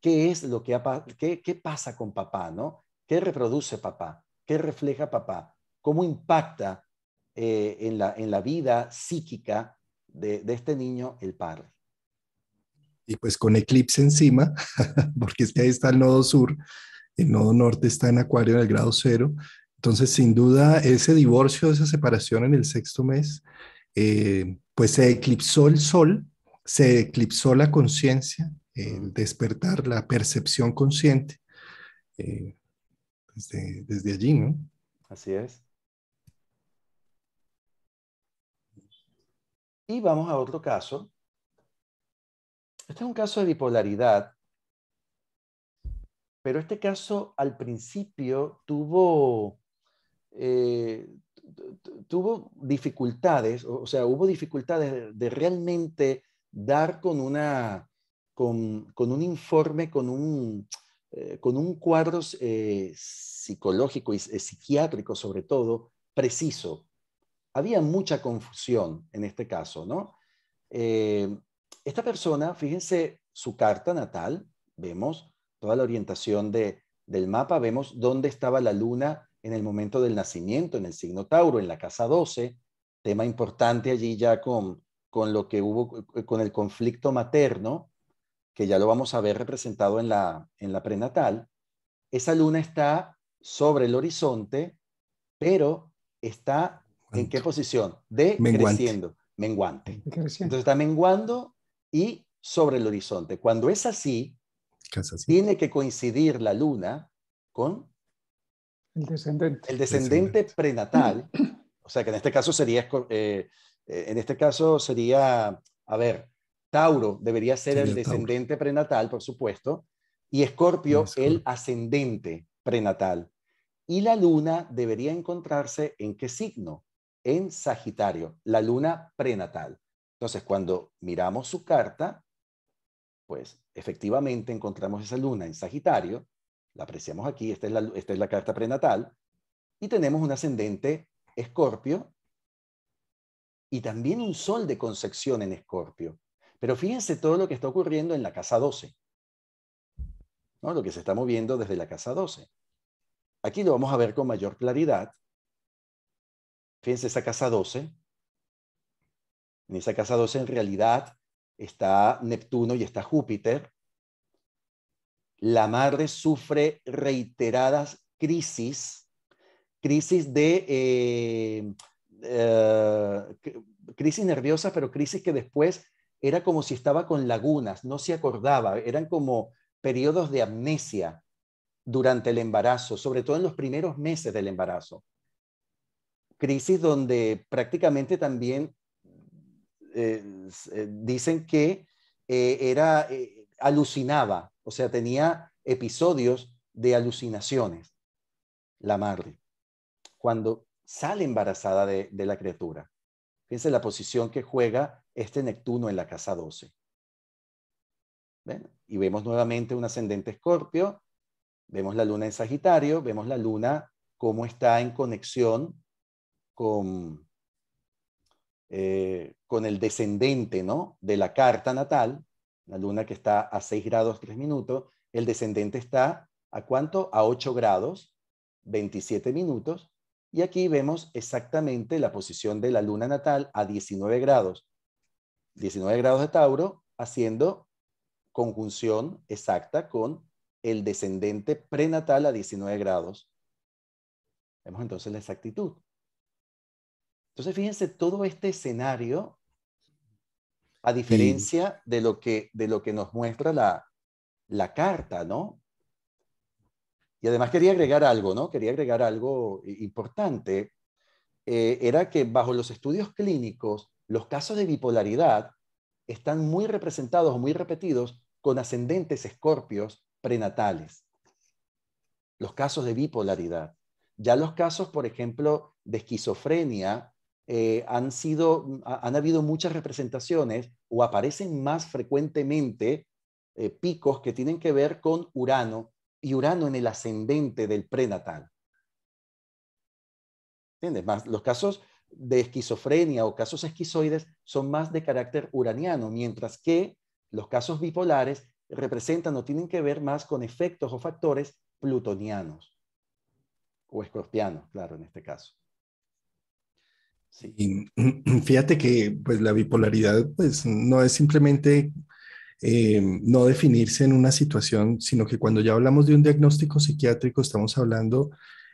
es lo que qué pasa con papá, ¿no? ¿Qué reproduce papá? ¿Qué refleja papá? ¿Cómo impacta en la vida psíquica de este niño el padre? Y pues con eclipse encima, porque es que ahí está el nodo sur, el nodo norte está en Acuario en el grado cero. Entonces, sin duda, ese divorcio, esa separación en el sexto mes, pues se eclipsó el sol, se eclipsó la conciencia, el despertar, la percepción consciente, eh, desde allí, ¿no? Así es. Y vamos a otro caso. Este es un caso de bipolaridad, pero este caso al principio tuvo dificultades, o sea, hubo dificultades de realmente dar con con un informe, con un cuadro psicológico y psiquiátrico, sobre todo, preciso. Había mucha confusión en este caso, ¿no? Eh, Esta persona, fíjense su carta natal, vemos toda la orientación del mapa, vemos dónde estaba la luna en el momento del nacimiento, en el signo Tauro, en la casa 12, tema importante allí ya con lo que hubo, con el conflicto materno, que ya lo vamos a ver representado en la prenatal. Esa luna está sobre el horizonte, pero está ¿en qué ¿Cuánto? posición? Menguante. Decreciendo, menguante. Creciendo. Entonces está menguando y sobre el horizonte. Cuando es así, Casa 7. tiene que coincidir la luna con El descendente. el descendente Descendente. prenatal, o sea que en este caso sería, a ver, Tauro debería ser el Sería Tauro. descendente prenatal, por supuesto, y Escorpio el Escorpio. ascendente prenatal. Y la luna debería encontrarse ¿en qué signo? En Sagitario, la luna prenatal. Entonces, cuando miramos su carta, pues efectivamente encontramos esa luna en Sagitario, la apreciamos aquí, esta es la carta prenatal, y tenemos un ascendente Escorpio y también un sol de concepción en Escorpio. Pero fíjense todo lo que está ocurriendo en la casa 12, ¿no? Lo que se está moviendo desde la casa 12. Aquí lo vamos a ver con mayor claridad. Fíjense esa casa 12. En esa casa 12 en realidad está Neptuno y está Júpiter. La madre sufre reiteradas crisis eh, crisis nerviosas, pero crisis que después era como si estaba con lagunas, no se acordaba, eran como periodos de amnesia durante el embarazo, sobre todo en los primeros meses del embarazo. Crisis donde prácticamente también dicen que alucinaba, o sea, tenía episodios de alucinaciones, la madre, cuando sale embarazada de la criatura. Fíjense la posición que juega este Neptuno en la casa 12. ¿Ven? Y vemos nuevamente un ascendente Escorpio, vemos la luna en Sagitario, vemos la luna cómo está en conexión con el descendente, ¿no?, de la carta natal, la luna que está a 6 grados 3 minutos, el descendente está ¿a cuánto? A 8 grados 27 minutos, y aquí vemos exactamente la posición de la luna natal a 19 grados de Tauro, haciendo conjunción exacta con el descendente prenatal a 19 grados. Vemos entonces la exactitud. Entonces, fíjense todo este escenario, a Y, diferencia de lo que nos muestra la carta, ¿no? Y además quería agregar algo, ¿no? Quería agregar algo importante. Era que bajo los estudios clínicos, los casos de bipolaridad están muy representados o muy repetidos con ascendentes escorpios prenatales. Los casos de bipolaridad. Ya los casos, por ejemplo, de esquizofrenia, han habido muchas representaciones o aparecen más frecuentemente picos que tienen que ver con Urano y Urano en el ascendente del prenatal. ¿Entiendes? Más, los casos de esquizofrenia o casos esquizoides son más de carácter uraniano, mientras que los casos bipolares representan o tienen que ver más con efectos o factores plutonianos o escorpianos, claro, en este caso. Sí. y fíjate que pues la bipolaridad pues no es simplemente no definirse en una situación, sino que cuando ya hablamos de un diagnóstico psiquiátrico estamos hablando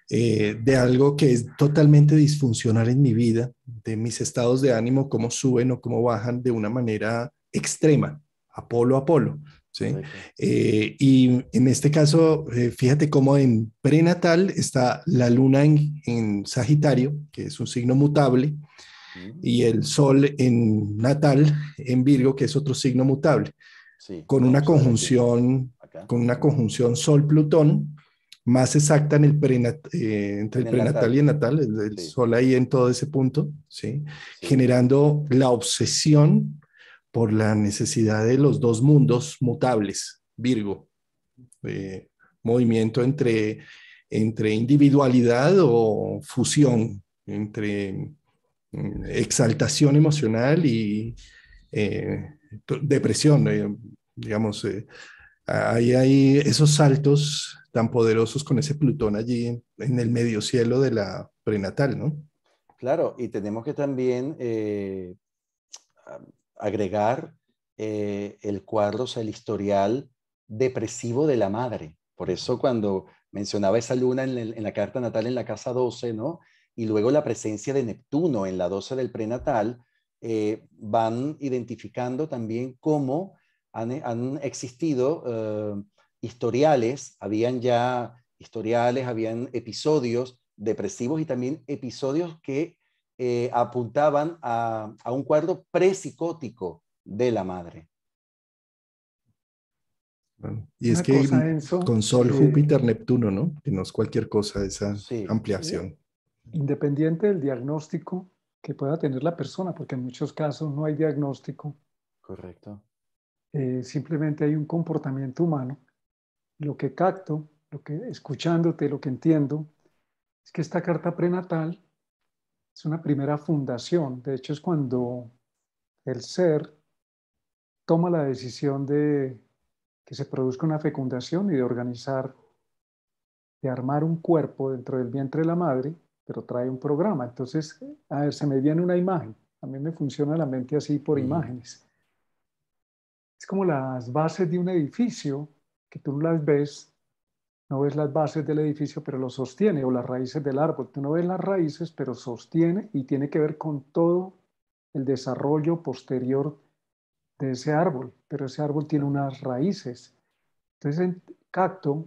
de algo que es totalmente disfuncional en mi vida, de mis estados de ánimo, cómo suben o cómo bajan de una manera extrema, a polo, ¿sí? Correcto. Y en este caso, fíjate cómo en prenatal está la luna en Sagitario, que es un signo mutable, y el sol en natal, en Virgo, que es otro signo mutable, Sí, con lo una vamos a ver aquí. Acá. con una conjunción Sol-Plutón más exacta en entre En el el prenatal y natal. el natal, el Sí, Sol ahí en todo ese punto, ¿sí? sí. Generando la obsesión por la necesidad de los dos mundos mutables, Virgo, eh, movimiento entre individualidad o fusión, entre exaltación emocional y eh, depresión, digamos, ahí hay esos saltos tan poderosos con ese Plutón allí en el medio cielo de la prenatal, ¿no? Claro, y tenemos que también agregar el cuadro, o sea, el historial depresivo de la madre. Por eso cuando mencionaba esa luna en la carta natal en la casa 12, ¿no? Y luego la presencia de Neptuno en la 12 del prenatal, van identificando también cómo han existido historiales, habían ya historiales, habían episodios depresivos y también episodios que apuntaban a un cuadro prepsicótico de la madre. Bueno, y es Una que cosa, Enzo, con Sol, Sí, Júpiter, Neptuno, ¿no? Que no es cualquier cosa esa sí, ampliación. independiente del diagnóstico que pueda tener la persona, porque en muchos casos no hay diagnóstico, correcto. simplemente hay un comportamiento humano. Lo que capto, lo que escuchándote, lo que entiendo, es que esta carta prenatal es una primera fundación. De hecho, es cuando el ser toma la decisión de que se produzca una fecundación y de organizar, de armar un cuerpo dentro del vientre de la madre, pero trae un programa. Entonces, a ver, se me viene una imagen. A mí me funciona la mente así por imágenes. Es como las bases de un edificio, que tú las ves, no ves las bases del edificio, pero lo sostiene, o las raíces del árbol. Tú no ves las raíces, pero sostiene y tiene que ver con todo el desarrollo posterior de ese árbol, pero ese árbol tiene unas raíces. Entonces, en Cacto,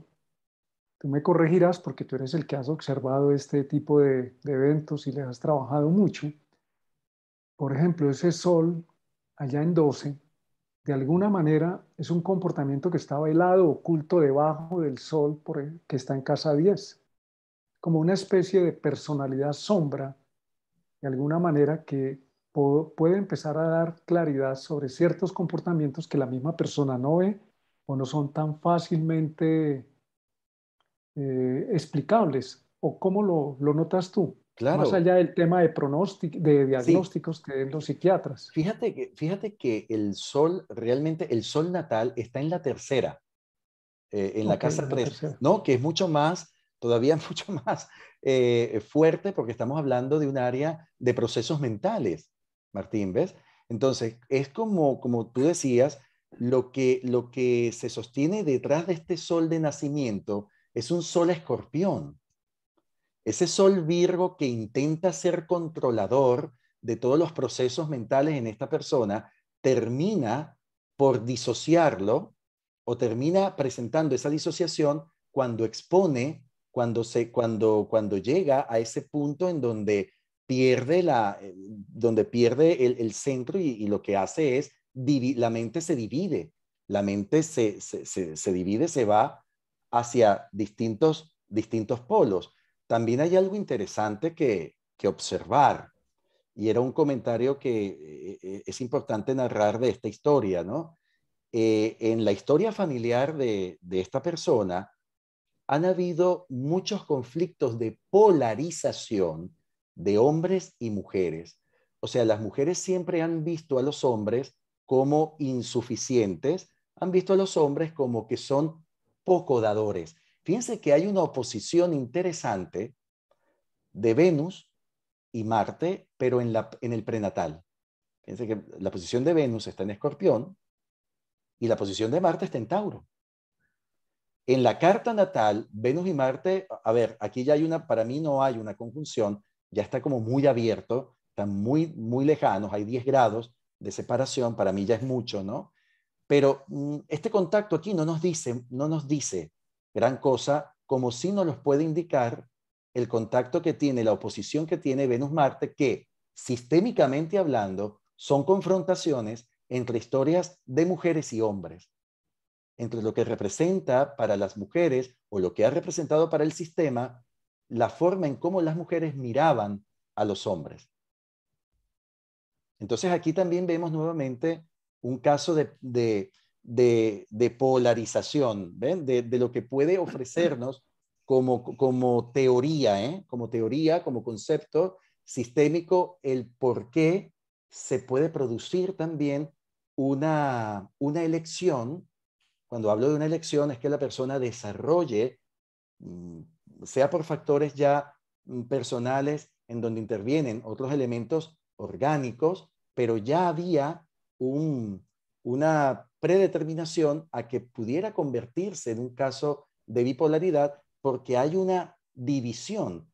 tú me corregirás porque tú eres el que has observado este tipo de eventos y les has trabajado mucho. Por ejemplo, ese sol allá en 12 de alguna manera es un comportamiento que está velado, oculto debajo del sol que está en casa 10, como una especie de personalidad sombra, de alguna manera que puede empezar a dar claridad sobre ciertos comportamientos que la misma persona no ve o no son tan fácilmente explicables. ¿O cómo lo notas tú? Más Claro, allá del tema de de sí. diagnósticos que den los psiquiatras. Fíjate que el sol, realmente el sol natal está en la tercera, en la Ok, casa la 3, tercera. ¿no? Que es mucho más, todavía mucho más fuerte porque estamos hablando de un área de procesos mentales, Martín, ¿ves? Entonces, es como tú decías, lo que se sostiene detrás de este sol de nacimiento es un sol escorpión. Ese sol Virgo que intenta ser controlador de todos los procesos mentales en esta persona, termina por disociarlo o termina presentando esa disociación cuando expone, cuando llega a ese punto en donde donde pierde el centro y lo que hace es, la mente se divide, la mente se divide, se va hacia distintos polos. También hay algo interesante que observar, y era un comentario que es importante narrar de esta historia, ¿no? En la historia familiar de esta persona han habido muchos conflictos de polarización de hombres y mujeres. O sea, las mujeres siempre han visto a los hombres como insuficientes, han visto a los hombres como que son poco dadores. Fíjense que hay una oposición interesante de Venus y Marte, pero en el prenatal. Fíjense que la posición de Venus está en Escorpión y la posición de Marte está en Tauro. En la carta natal, Venus y Marte, a ver, aquí ya hay para mí no hay una conjunción, ya está como muy abierto, están muy lejanos, hay 10 grados de separación, para mí ya es mucho, ¿no? Pero este contacto aquí no nos dice gran cosa, como si nos los puede indicar el contacto que tiene, la oposición que tiene Venus-Marte, que sistémicamente hablando son confrontaciones entre historias de mujeres y hombres, entre lo que representa para las mujeres o lo que ha representado para el sistema, la forma en cómo las mujeres miraban a los hombres. Entonces aquí también vemos nuevamente un caso de polarización, ¿ven? De lo que puede ofrecernos como teoría, ¿eh? Como teoría, como concepto sistémico, el por qué se puede producir también una elección. Cuando hablo de una elección es que la persona desarrolle, mm, sea por factores ya personales en donde intervienen otros elementos orgánicos, pero ya había una predeterminación a que pudiera convertirse en un caso de bipolaridad porque hay una división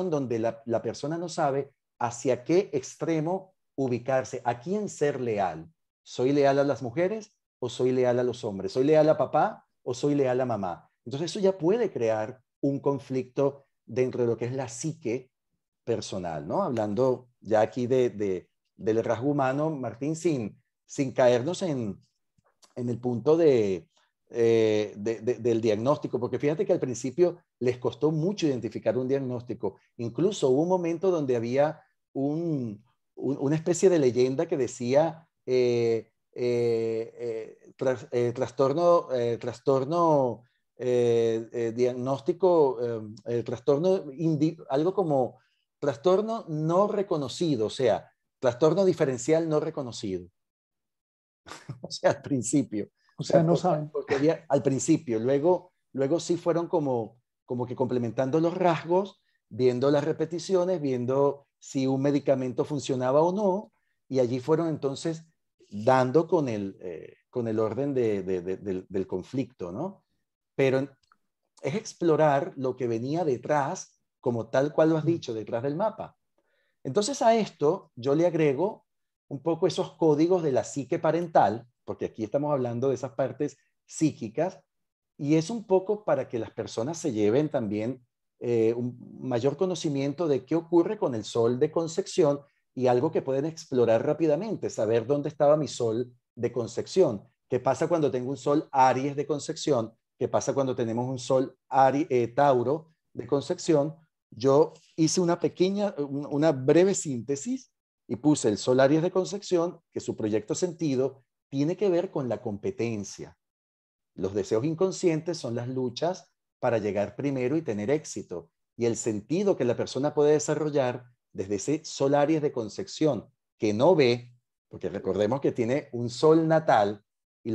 donde la persona no sabe hacia qué extremo ubicarse, a quién ser leal. ¿Soy leal a las mujeres o soy leal a los hombres? ¿Soy leal a papá o soy leal a mamá? Entonces eso ya puede crear un conflicto dentro de lo que es la psique personal, ¿no? Hablando ya aquí del rasgo humano, Martín, sin caernos en el punto del diagnóstico, porque fíjate que al principio les costó mucho identificar un diagnóstico. Incluso hubo un momento donde había una especie de leyenda que decía trastorno diagnóstico, algo como trastorno no reconocido, o sea, trastorno diferencial no reconocido. O sea, al principio. O O sea, sea, no saben. porque había al principio, luego sí fueron como que complementando los rasgos, viendo las repeticiones, viendo si un medicamento funcionaba o no, y allí fueron entonces dando con el orden del conflicto, ¿no? Pero es explorar lo que venía detrás, como tal cual lo has dicho, detrás del mapa. Entonces a esto yo le agrego un poco esos códigos de la psique parental, porque aquí estamos hablando de esas partes psíquicas, y es un poco para que las personas se lleven también un mayor conocimiento de qué ocurre con el sol de concepción y algo que pueden explorar rápidamente, saber dónde estaba mi sol de concepción. ¿Qué pasa cuando tengo un sol Aries de concepción? ¿Qué pasa cuando tenemos un sol Tauro de concepción? Yo hice una breve síntesis y puse el sol Aries de concepción, que su proyecto sentido tiene que ver con la competencia. Los deseos inconscientes son las luchas para llegar primero y tener éxito. Y el sentido que la persona puede desarrollar desde ese sol Aries de concepción, que no ve, porque recordemos que tiene un sol natal y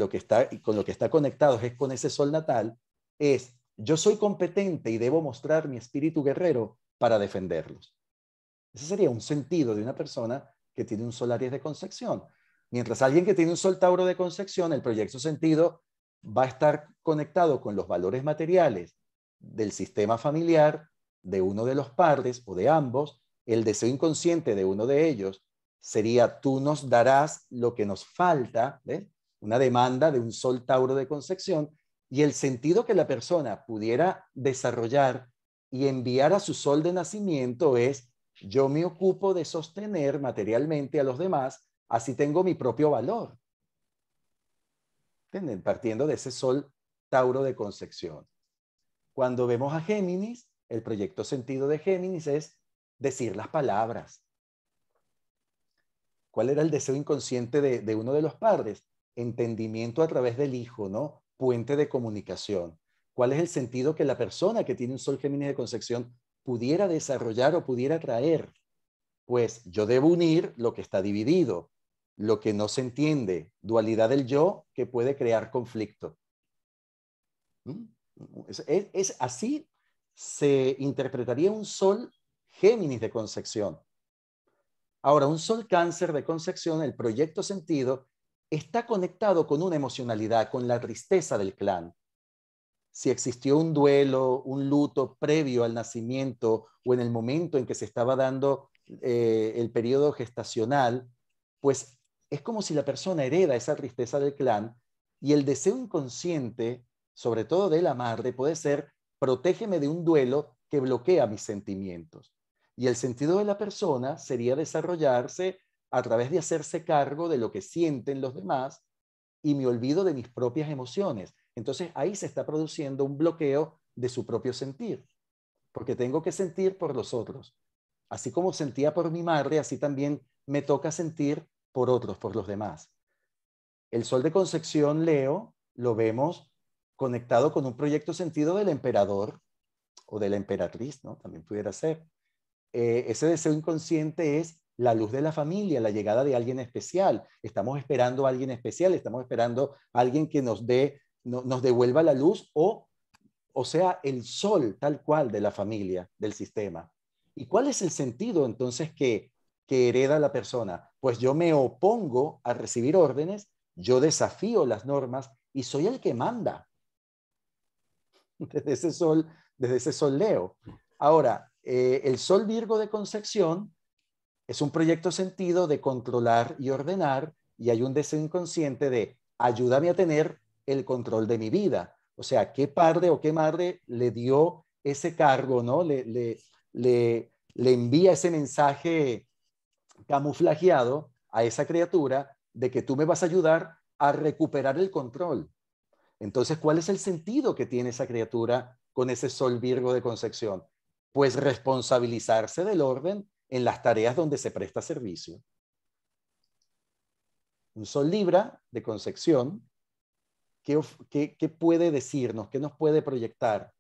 con lo que está conectado es con ese sol natal, es: yo soy competente y debo mostrar mi espíritu guerrero para defenderlos. Ese sería un sentido de una persona que tiene un sol Aries de concepción. Mientras alguien que tiene un sol Tauro de concepción, el proyecto sentido va a estar conectado con los valores materiales del sistema familiar de uno de los padres o de ambos. El deseo inconsciente de uno de ellos sería: tú nos darás lo que nos falta, ¿ves? Una demanda de un sol Tauro de concepción. Y el sentido que la persona pudiera desarrollar y enviar a su sol de nacimiento es: yo me ocupo de sostener materialmente a los demás, así tengo mi propio valor. ¿Entienden? Partiendo de ese sol Tauro de concepción. Cuando vemos a Géminis, el proyecto sentido de Géminis es decir las palabras. ¿Cuál era el deseo inconsciente de uno de los padres? Entendimiento a través del hijo, ¿no? Puente de comunicación. ¿Cuál es el sentido que la persona que tiene un sol Géminis de concepción pudiera desarrollar o pudiera traer? Pues yo debo unir lo que está dividido, lo que no se entiende, dualidad del yo que puede crear conflicto. Así se interpretaría un sol Géminis de concepción. Ahora, un sol Cáncer de concepción, el proyecto sentido, está conectado con una emocionalidad, con la tristeza del clan. Si existió un duelo, un luto previo al nacimiento o en el momento en que se estaba dando el periodo gestacional, pues es como si la persona hereda esa tristeza del clan, y el deseo inconsciente, sobre todo de la madre, puede ser: protégeme de un duelo que bloquea mis sentimientos. Y el sentido de la persona sería desarrollarse a través de hacerse cargo de lo que sienten los demás y me olvido de mis propias emociones. Entonces ahí se está produciendo un bloqueo de su propio sentir, porque tengo que sentir por los otros. Así como sentía por mi madre, así también me toca sentir por otros, por los demás. El sol de concepción Leo lo vemos conectado con un proyecto sentido del emperador o de la emperatriz, ¿no? También pudiera ser. Ese deseo inconsciente es la luz de la familia, la llegada de alguien especial. Estamos esperando a alguien especial, estamos esperando a alguien que nos devuelva la luz, o sea, el sol tal cual de la familia, del sistema. ¿Y cuál es el sentido entonces que hereda la persona? Pues yo me opongo a recibir órdenes, yo desafío las normas y soy el que manda. Desde ese sol Leo. Ahora, el sol Virgo de concepción es un proyecto sentido de controlar y ordenar, y hay un deseo inconsciente de: ayúdame a tener el control de mi vida. O sea, ¿qué padre o qué madre le dio ese cargo, ¿no? Le envía ese mensaje camuflajeado a esa criatura de que tú me vas a ayudar a recuperar el control. Entonces, ¿cuál es el sentido que tiene esa criatura con ese sol Virgo de concepción? Pues responsabilizarse del orden en las tareas donde se presta servicio. Un sol Libra de concepción, ¿qué puede decirnos? ¿Qué nos puede proyectar?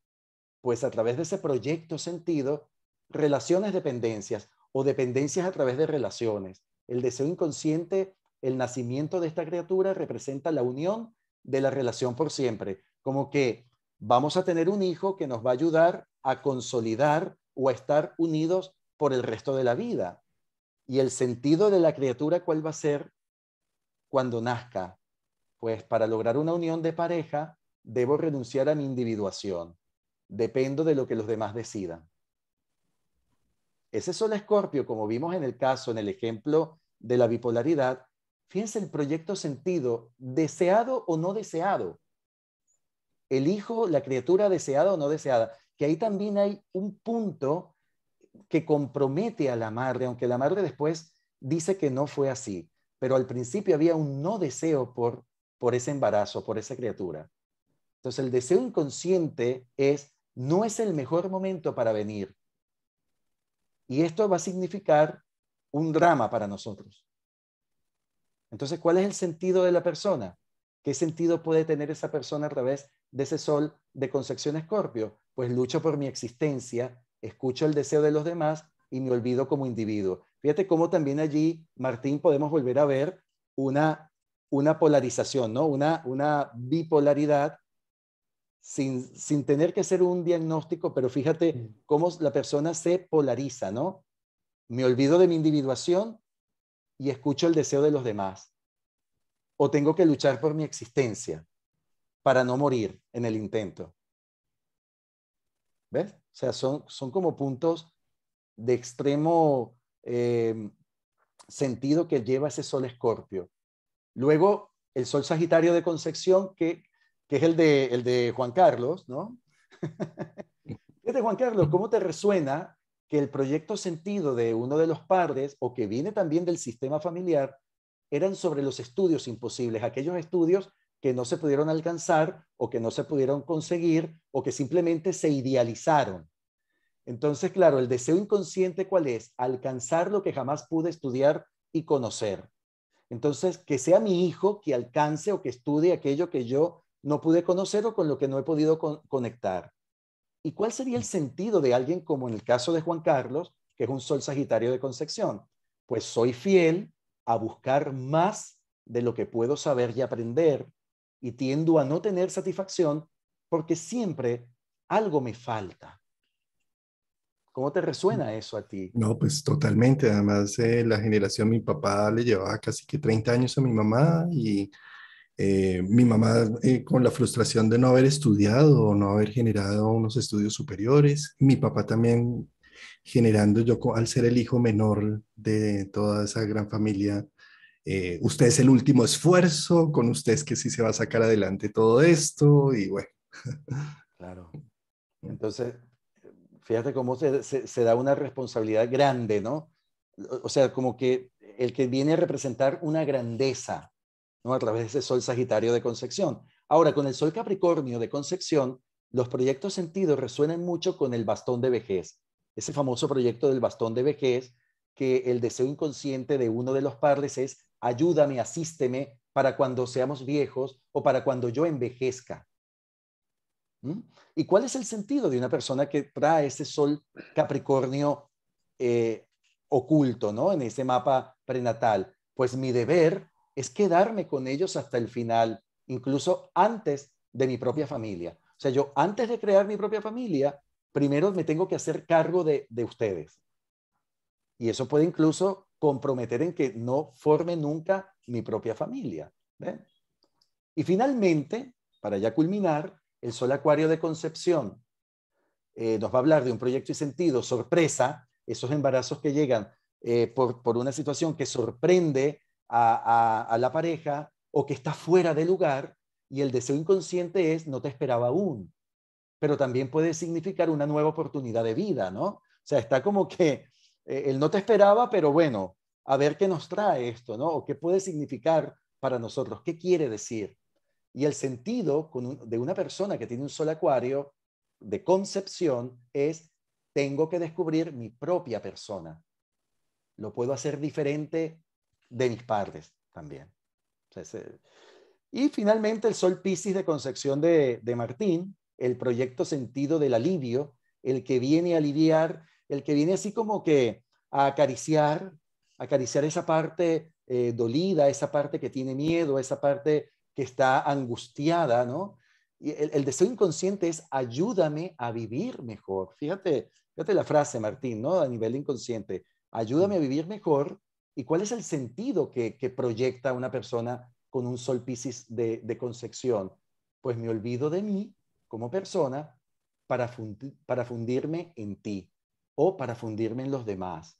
Pues a través de ese proyecto sentido, relaciones dependencias o dependencias a través de relaciones. El deseo inconsciente, el nacimiento de esta criatura representa la unión de la relación por siempre, como que vamos a tener un hijo que nos va a ayudar a consolidar o a estar unidos por el resto de la vida. Y el sentido de la criatura, ¿cuál va a ser cuando nazca? Pues para lograr una unión de pareja, debo renunciar a mi individuación. Dependo de lo que los demás decidan. Ese sol Escorpio, como vimos en el caso, en el ejemplo de la bipolaridad, fíjense el proyecto sentido, deseado o no deseado. El hijo, la criatura deseada o no deseada, que ahí también hay un punto que compromete a la madre, aunque la madre después dice que no fue así. pero al principio había un no deseo por ese embarazo, por esa criatura. Entonces el deseo inconsciente no es el mejor momento para venir. Y esto va a significar un drama para nosotros. Entonces, ¿cuál es el sentido de la persona? ¿Qué sentido puede tener esa persona a través de ese sol de concepción Escorpio? Pues lucho por mi existencia, escucho el deseo de los demás y me olvido como individuo. Fíjate cómo también allí, Martín, podemos volver a ver una polarización, ¿no? Una bipolaridad sin tener que ser un diagnóstico, pero fíjate cómo la persona se polariza, ¿no? Me olvido de mi individuación y escucho el deseo de los demás. O tengo que luchar por mi existencia para no morir en el intento. ¿Ves? O sea, son como puntos de extremo sentido que lleva ese sol Escorpio. Luego, el sol Sagitario de Concepción, que es el de Juan Carlos, ¿no? Fíjate, Juan Carlos, ¿cómo te resuena que el proyecto sentido de uno de los padres, o que viene también del sistema familiar, eran sobre los estudios imposibles, aquellos estudios que no se pudieron alcanzar o que no se pudieron conseguir o que simplemente se idealizaron? Entonces, claro, el deseo inconsciente, ¿cuál es? Alcanzar lo que jamás pude estudiar y conocer. Entonces, que sea mi hijo que alcance o que estudie aquello que yo no pude conocer o con lo que no he podido conectar. ¿Y cuál sería el sentido de alguien como en el caso de Juan Carlos, que es un sol Sagitario de Concepción? Pues soy fiel a buscar más de lo que puedo saber y aprender y tiendo a no tener satisfacción porque siempre algo me falta. ¿Cómo te resuena eso a ti? No, pues totalmente. Además, la generación, mi papá le llevaba casi que 30 años a mi mamá y mi mamá con la frustración de no haber estudiado o no haber generado unos estudios superiores. Mi papá también generando, al ser el hijo menor de toda esa gran familia, usted es el último esfuerzo, con usted es que sí se va a sacar adelante todo esto y bueno. Claro. Entonces, fíjate cómo se da una responsabilidad grande, ¿no? O sea, como que el que viene a representar una grandeza, ¿no? A través de ese sol Sagitario de Concepción. Ahora, con el sol Capricornio de Concepción, los proyectos sentidos resuenan mucho con el bastón de vejez. Ese famoso proyecto del bastón de vejez, que el deseo inconsciente de uno de los padres es: ayúdame, asísteme para cuando seamos viejos o para cuando yo envejezca. ¿Mm? ¿Y cuál es el sentido de una persona que trae ese sol Capricornio oculto, ¿no? En ese mapa prenatal? Pues mi deber es quedarme con ellos hasta el final, incluso antes de mi propia familia. O sea, yo antes de crear mi propia familia, primero me tengo que hacer cargo de ustedes. Y eso puede incluso comprometer en que no forme nunca mi propia familia. ¿Ven? Y finalmente, para ya culminar, el sol Acuario de Concepción nos va a hablar de un proyecto y sentido, sorpresa, esos embarazos que llegan por una situación que sorprende a la pareja o que está fuera de lugar, y el deseo inconsciente es: no te esperaba aún, pero también puede significar una nueva oportunidad de vida, ¿no? O sea, está como que él no te esperaba, pero bueno, a ver qué nos trae esto, ¿no? O qué puede significar para nosotros, qué quiere decir. Y el sentido de una persona que tiene un sol Acuario de Concepción es: tengo que descubrir mi propia persona. Lo puedo hacer diferente de mis padres también. Y finalmente el sol Piscis de Concepción de Martín, el proyecto sentido del alivio, el que viene a aliviar, el que viene así como que a acariciar esa parte dolida, esa parte que tiene miedo, esa parte que está angustiada, ¿no? Y el deseo inconsciente es: ayúdame a vivir mejor. Fíjate la frase, Martín, ¿no? A nivel inconsciente: ayúdame a vivir mejor. ¿Y cuál es el sentido que proyecta una persona con un sol Piscis de Concepción? Pues me olvido de mí como persona para fundirme en ti o para fundirme en los demás.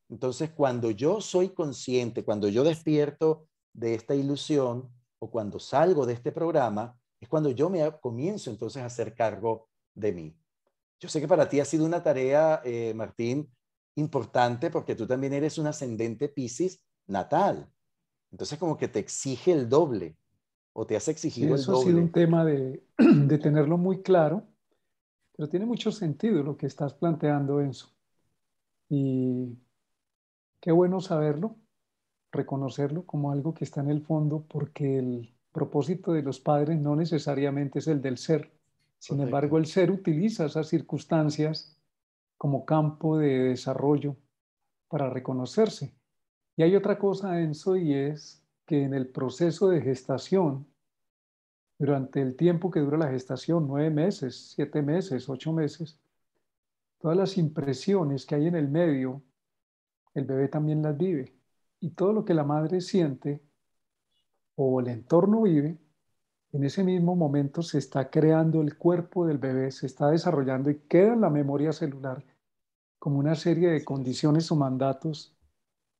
Entonces, cuando yo soy consciente, cuando yo despierto de esta ilusión o cuando salgo de este programa, es cuando yo me comienzo entonces a hacer cargo de mí. Yo sé que para ti ha sido una tarea, Martín, importante, porque tú también eres un ascendente Piscis natal. Entonces como que te exige el doble o te hace Sí, exigir el eso ha sido un doble. tema de tenerlo muy claro, pero tiene mucho sentido lo que estás planteando, Enzo. Y qué bueno saberlo, reconocerlo como algo que está en el fondo, porque el propósito de los padres no necesariamente es el del ser. Sin embargo, Correcto. el ser utiliza esas circunstancias como campo de desarrollo para reconocerse. Y hay otra cosa, Enzo, y es que en el proceso de gestación, durante el tiempo que dura la gestación, 9 meses, 7 meses, 8 meses, todas las impresiones que hay en el medio, el bebé también las vive. Y todo lo que la madre siente o el entorno vive, en ese mismo momento se está creando el cuerpo del bebé, se está desarrollando y queda en la memoria celular como una serie de Así es. condiciones o mandatos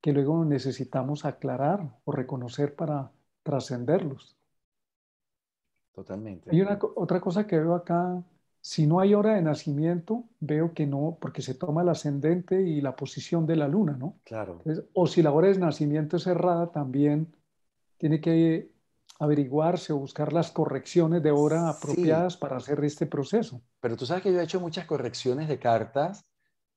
que luego necesitamos aclarar o reconocer para trascenderlos. Totalmente. Hay otra cosa que veo acá, si no hay hora de nacimiento, veo que no, porque se toma el ascendente y la posición de la luna, ¿no? Claro. Entonces, o si la hora de nacimiento es errada, también tiene que averiguarse o buscar las correcciones de hora Sí, apropiadas para hacer este proceso. pero tú sabes que yo he hecho muchas correcciones de cartas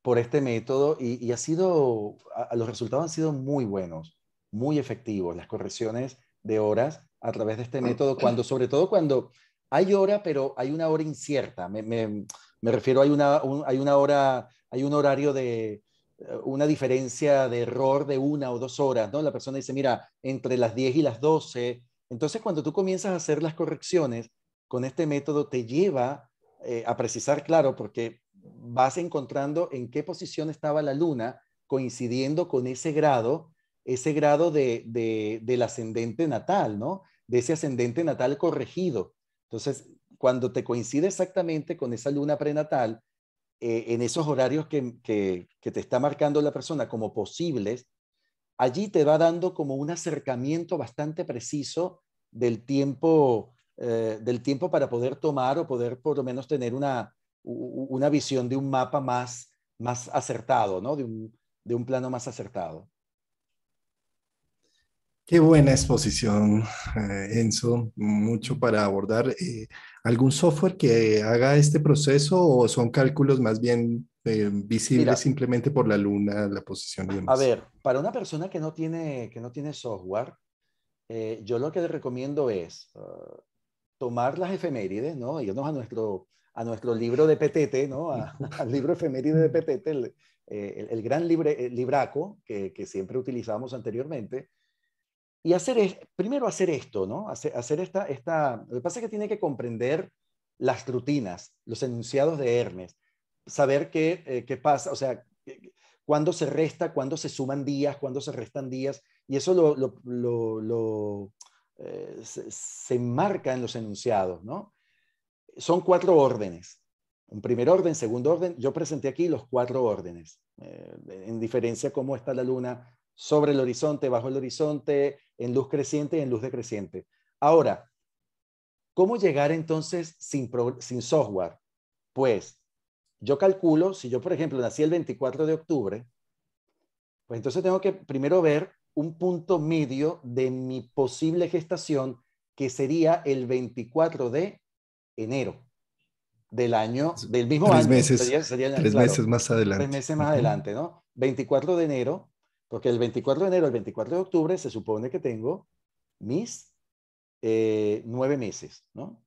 por este método y ha sido, los resultados han sido muy buenos, muy efectivos, las correcciones de horas a través de este método, sobre todo cuando hay hora, pero hay una hora incierta. Me refiero, hay una hora, hay un horario de una diferencia de error de 1 o 2 horas, ¿no? La persona dice, mira, entre las 10 y las 12. Entonces, cuando tú comienzas a hacer las correcciones con este método, te lleva a precisar, claro, porque vas encontrando en qué posición estaba la luna coincidiendo con ese grado del ascendente natal, ¿no? De ese ascendente natal corregido. Entonces, cuando te coincide exactamente con esa luna prenatal, en esos horarios que te está marcando la persona como posibles, allí te va dando como un acercamiento bastante preciso del tiempo para poder tomar o poder por lo menos tener una visión de un mapa más acertado, ¿no? De un plano más acertado. Qué buena exposición, Enzo. Mucho para abordar. ¿Algún software que haga este proceso o son cálculos más bien visibles Mira, simplemente por la luna, la posición y a demás? ver, para una persona que no tiene software, yo lo que le recomiendo es tomar las efemérides, ¿no? Irnos a nuestro libro de Petete, ¿no? Al libro efeméride de Petete, el gran libraco que siempre utilizamos anteriormente, y primero hacer esto, ¿no? Hacer lo que pasa es que tiene que comprender las rutinas, los enunciados de Hermes, saber qué pasa, o sea, cuándo se resta, cuándo se suman días, cuándo se restan días, y eso se enmarca en los enunciados, ¿no? Son 4 órdenes. Un primer orden, segundo orden. Yo presenté aquí los 4 órdenes, en diferencia cómo está la luna sobre el horizonte, bajo el horizonte, en luz creciente y en luz decreciente. Ahora, ¿cómo llegar entonces sin software? Pues yo calculo, si yo por ejemplo nací el 24 de octubre, pues entonces tengo que primero ver un punto medio de mi posible gestación, que sería el 24 de enero del mismo Tres año, meses, sería, tres meses claro, más 3 adelante. meses más Ujú. adelante, ¿no? 24 de enero, porque el 24 de enero al 24 de octubre se supone que tengo mis 9 meses, ¿no?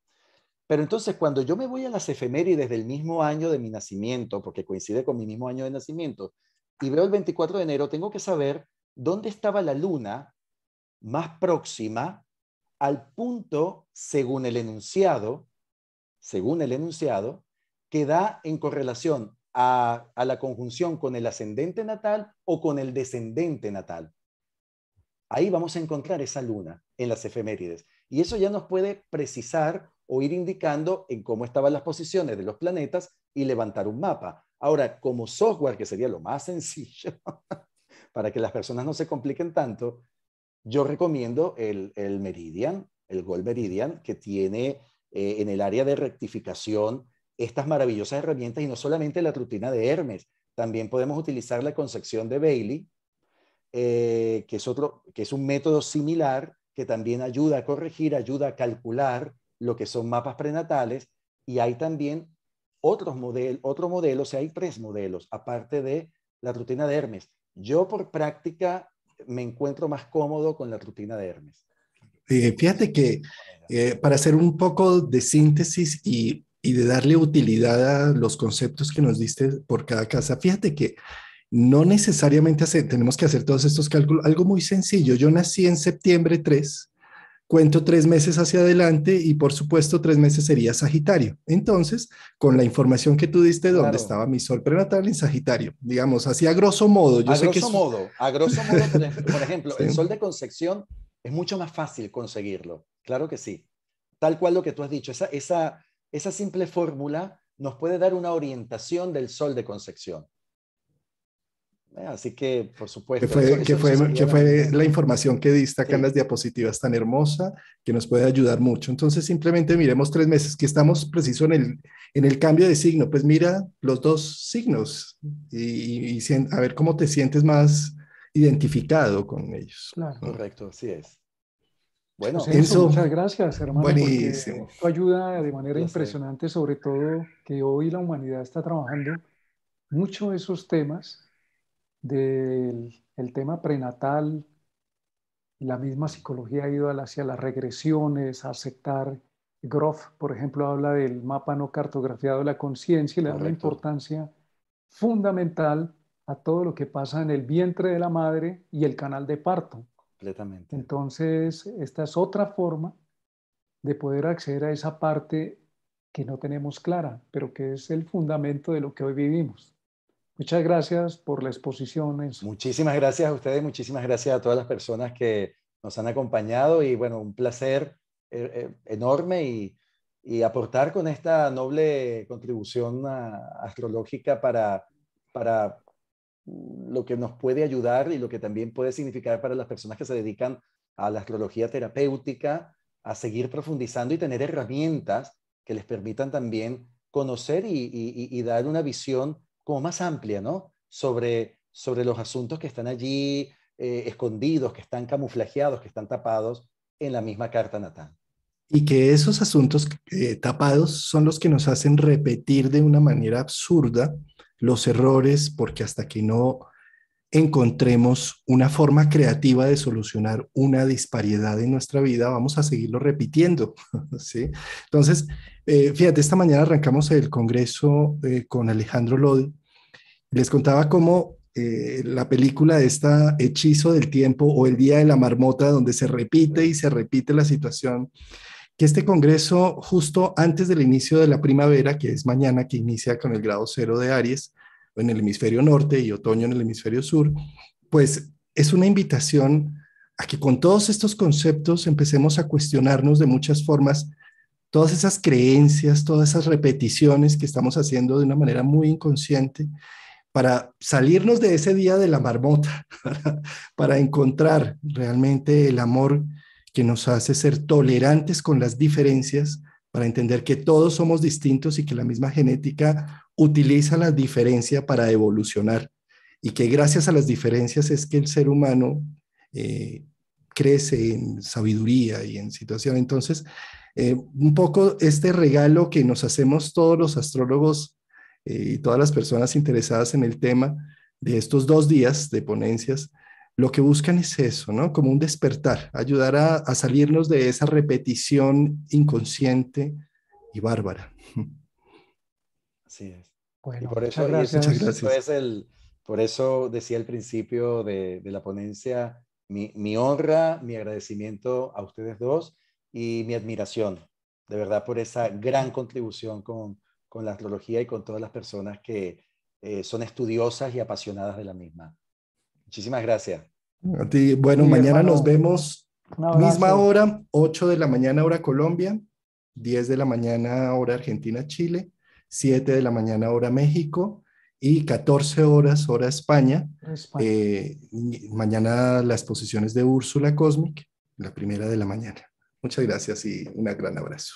Pero entonces cuando yo me voy a las efemérides del mismo año de mi nacimiento, porque coincide con mi mismo año de nacimiento, y veo el 24 de enero, tengo que saber dónde estaba la luna más próxima al punto, según el enunciado, que da en correlación a la conjunción con el ascendente natal o con el descendente natal. Ahí vamos a encontrar esa luna en las efemérides. Y eso ya nos puede precisar o ir indicando en cómo estaban las posiciones de los planetas y levantar un mapa. Ahora, como software, que sería lo más sencillo, para que las personas no se compliquen tanto, yo recomiendo el Meridian, el Gold Meridian, que tiene en el área de rectificación estas maravillosas herramientas, y no solamente la rutina de Hermes, también podemos utilizar la concepción de Bailey, que es un método similar que también ayuda a corregir, ayuda a calcular lo que son mapas prenatales, y hay también otro modelo, o sea, hay 3 modelos, aparte de la rutina de Hermes. Yo por práctica me encuentro más cómodo con la rutina de Hermes. Fíjate que para hacer un poco de síntesis y de darle utilidad a los conceptos que nos diste por cada casa, fíjate que no necesariamente tenemos que hacer todos estos cálculos, algo muy sencillo. Yo nací en septiembre 3, cuento 3 meses hacia adelante y por supuesto 3 meses sería Sagitario. Entonces, con la información que tú diste, ¿dónde Claro. estaba mi sol prenatal? En Sagitario, digamos, así a grosso modo. Yo sé que A grosso modo, por ejemplo, el sí. sol de concepción es mucho más fácil conseguirlo. Claro que sí. Tal cual lo que tú has dicho, esa simple fórmula nos puede dar una orientación del sol de concepción. Así que, por Que supuesto, fue, que eso fue, sería que fue maravilloso. la información que diste acá en Sí, las diapositivas tan hermosa, que nos puede ayudar mucho. Entonces, simplemente miremos 3 meses, que estamos preciso en el cambio de signo. Pues mira los 2 signos a ver cómo te sientes más identificado con ellos. Claro. correcto, así es. Pues Bueno, Enzo, Enzo, muchas gracias, hermano, porque buenísimo. esto ayuda de un manera placer. impresionante, sobre todo que hoy la humanidad está trabajando mucho esos temas del el tema prenatal. La misma psicología ha ido hacia las regresiones, a aceptar. Groff, por ejemplo, habla del mapa no cartografiado de la conciencia y le da una Correcto, importancia fundamental a todo lo que pasa en el vientre de la madre y el canal de parto. completamente. Entonces, esta es otra forma de poder acceder a esa parte que no tenemos clara, pero que es el fundamento de lo que hoy vivimos. Muchas gracias por la exposición, Enzo. Muchísimas gracias a ustedes, muchísimas gracias a todas las personas que nos han acompañado y bueno, un placer enorme y aportar con esta noble contribución astrológica para lo que nos puede ayudar y lo que también puede significar para las personas que se dedican a la astrología terapéutica, a seguir profundizando y tener herramientas que les permitan también conocer y dar una visión como más amplia, ¿no? Sobre los asuntos que están allí escondidos, que están camuflajeados, que están tapados en la misma carta natal. Y que esos asuntos tapados son los que nos hacen repetir de una manera absurda los errores, porque hasta que no encontremos una forma creativa de solucionar una disparidad en nuestra vida, vamos a seguirlo repitiendo, ¿sí? Entonces, fíjate, esta mañana arrancamos el congreso con Alejandro Lodi. Les contaba cómo la película de esta Hechizo del Tiempo o El Día de la Marmota, donde se repite y se repite la situación, que este congreso, justo antes del inicio de la primavera, que es mañana, que inicia con el grado 0 de Aries, en el hemisferio norte y otoño en el hemisferio sur, pues es una invitación a que con todos estos conceptos empecemos a cuestionarnos de muchas formas todas esas creencias, todas esas repeticiones que estamos haciendo de una manera muy inconsciente para salirnos de ese día de la marmota, para encontrar realmente el amor que nos hace ser tolerantes con las diferencias, para entender que todos somos distintos y que la misma genética utiliza la diferencia para evolucionar y que gracias a las diferencias es que el ser humano crece en sabiduría y en situación. Entonces, un poco este regalo que nos hacemos todos los astrólogos y todas las personas interesadas en el tema de estos 2 días de ponencias, lo que buscan es eso, ¿no? Como un despertar, ayudar a salirnos de esa repetición inconsciente y bárbara. Así es. Y Bueno, por muchas eso, Muchas gracias. eso gracias. es por eso decía al principio de la ponencia, mi honra, mi agradecimiento a ustedes dos y mi admiración, de verdad, por esa gran contribución con la astrología y con todas las personas que son estudiosas y apasionadas de la misma. Muchísimas gracias. A ti, bueno, Mi mañana nos hermano, vemos, un misma abrazo. hora, 8 de la mañana hora Colombia, 10 de la mañana hora Argentina, Chile, 7 de la mañana hora México y 14 horas hora España. España. Mañana las exposiciones de Úrsula Cosmic, la primera de la mañana. Muchas gracias y un gran abrazo.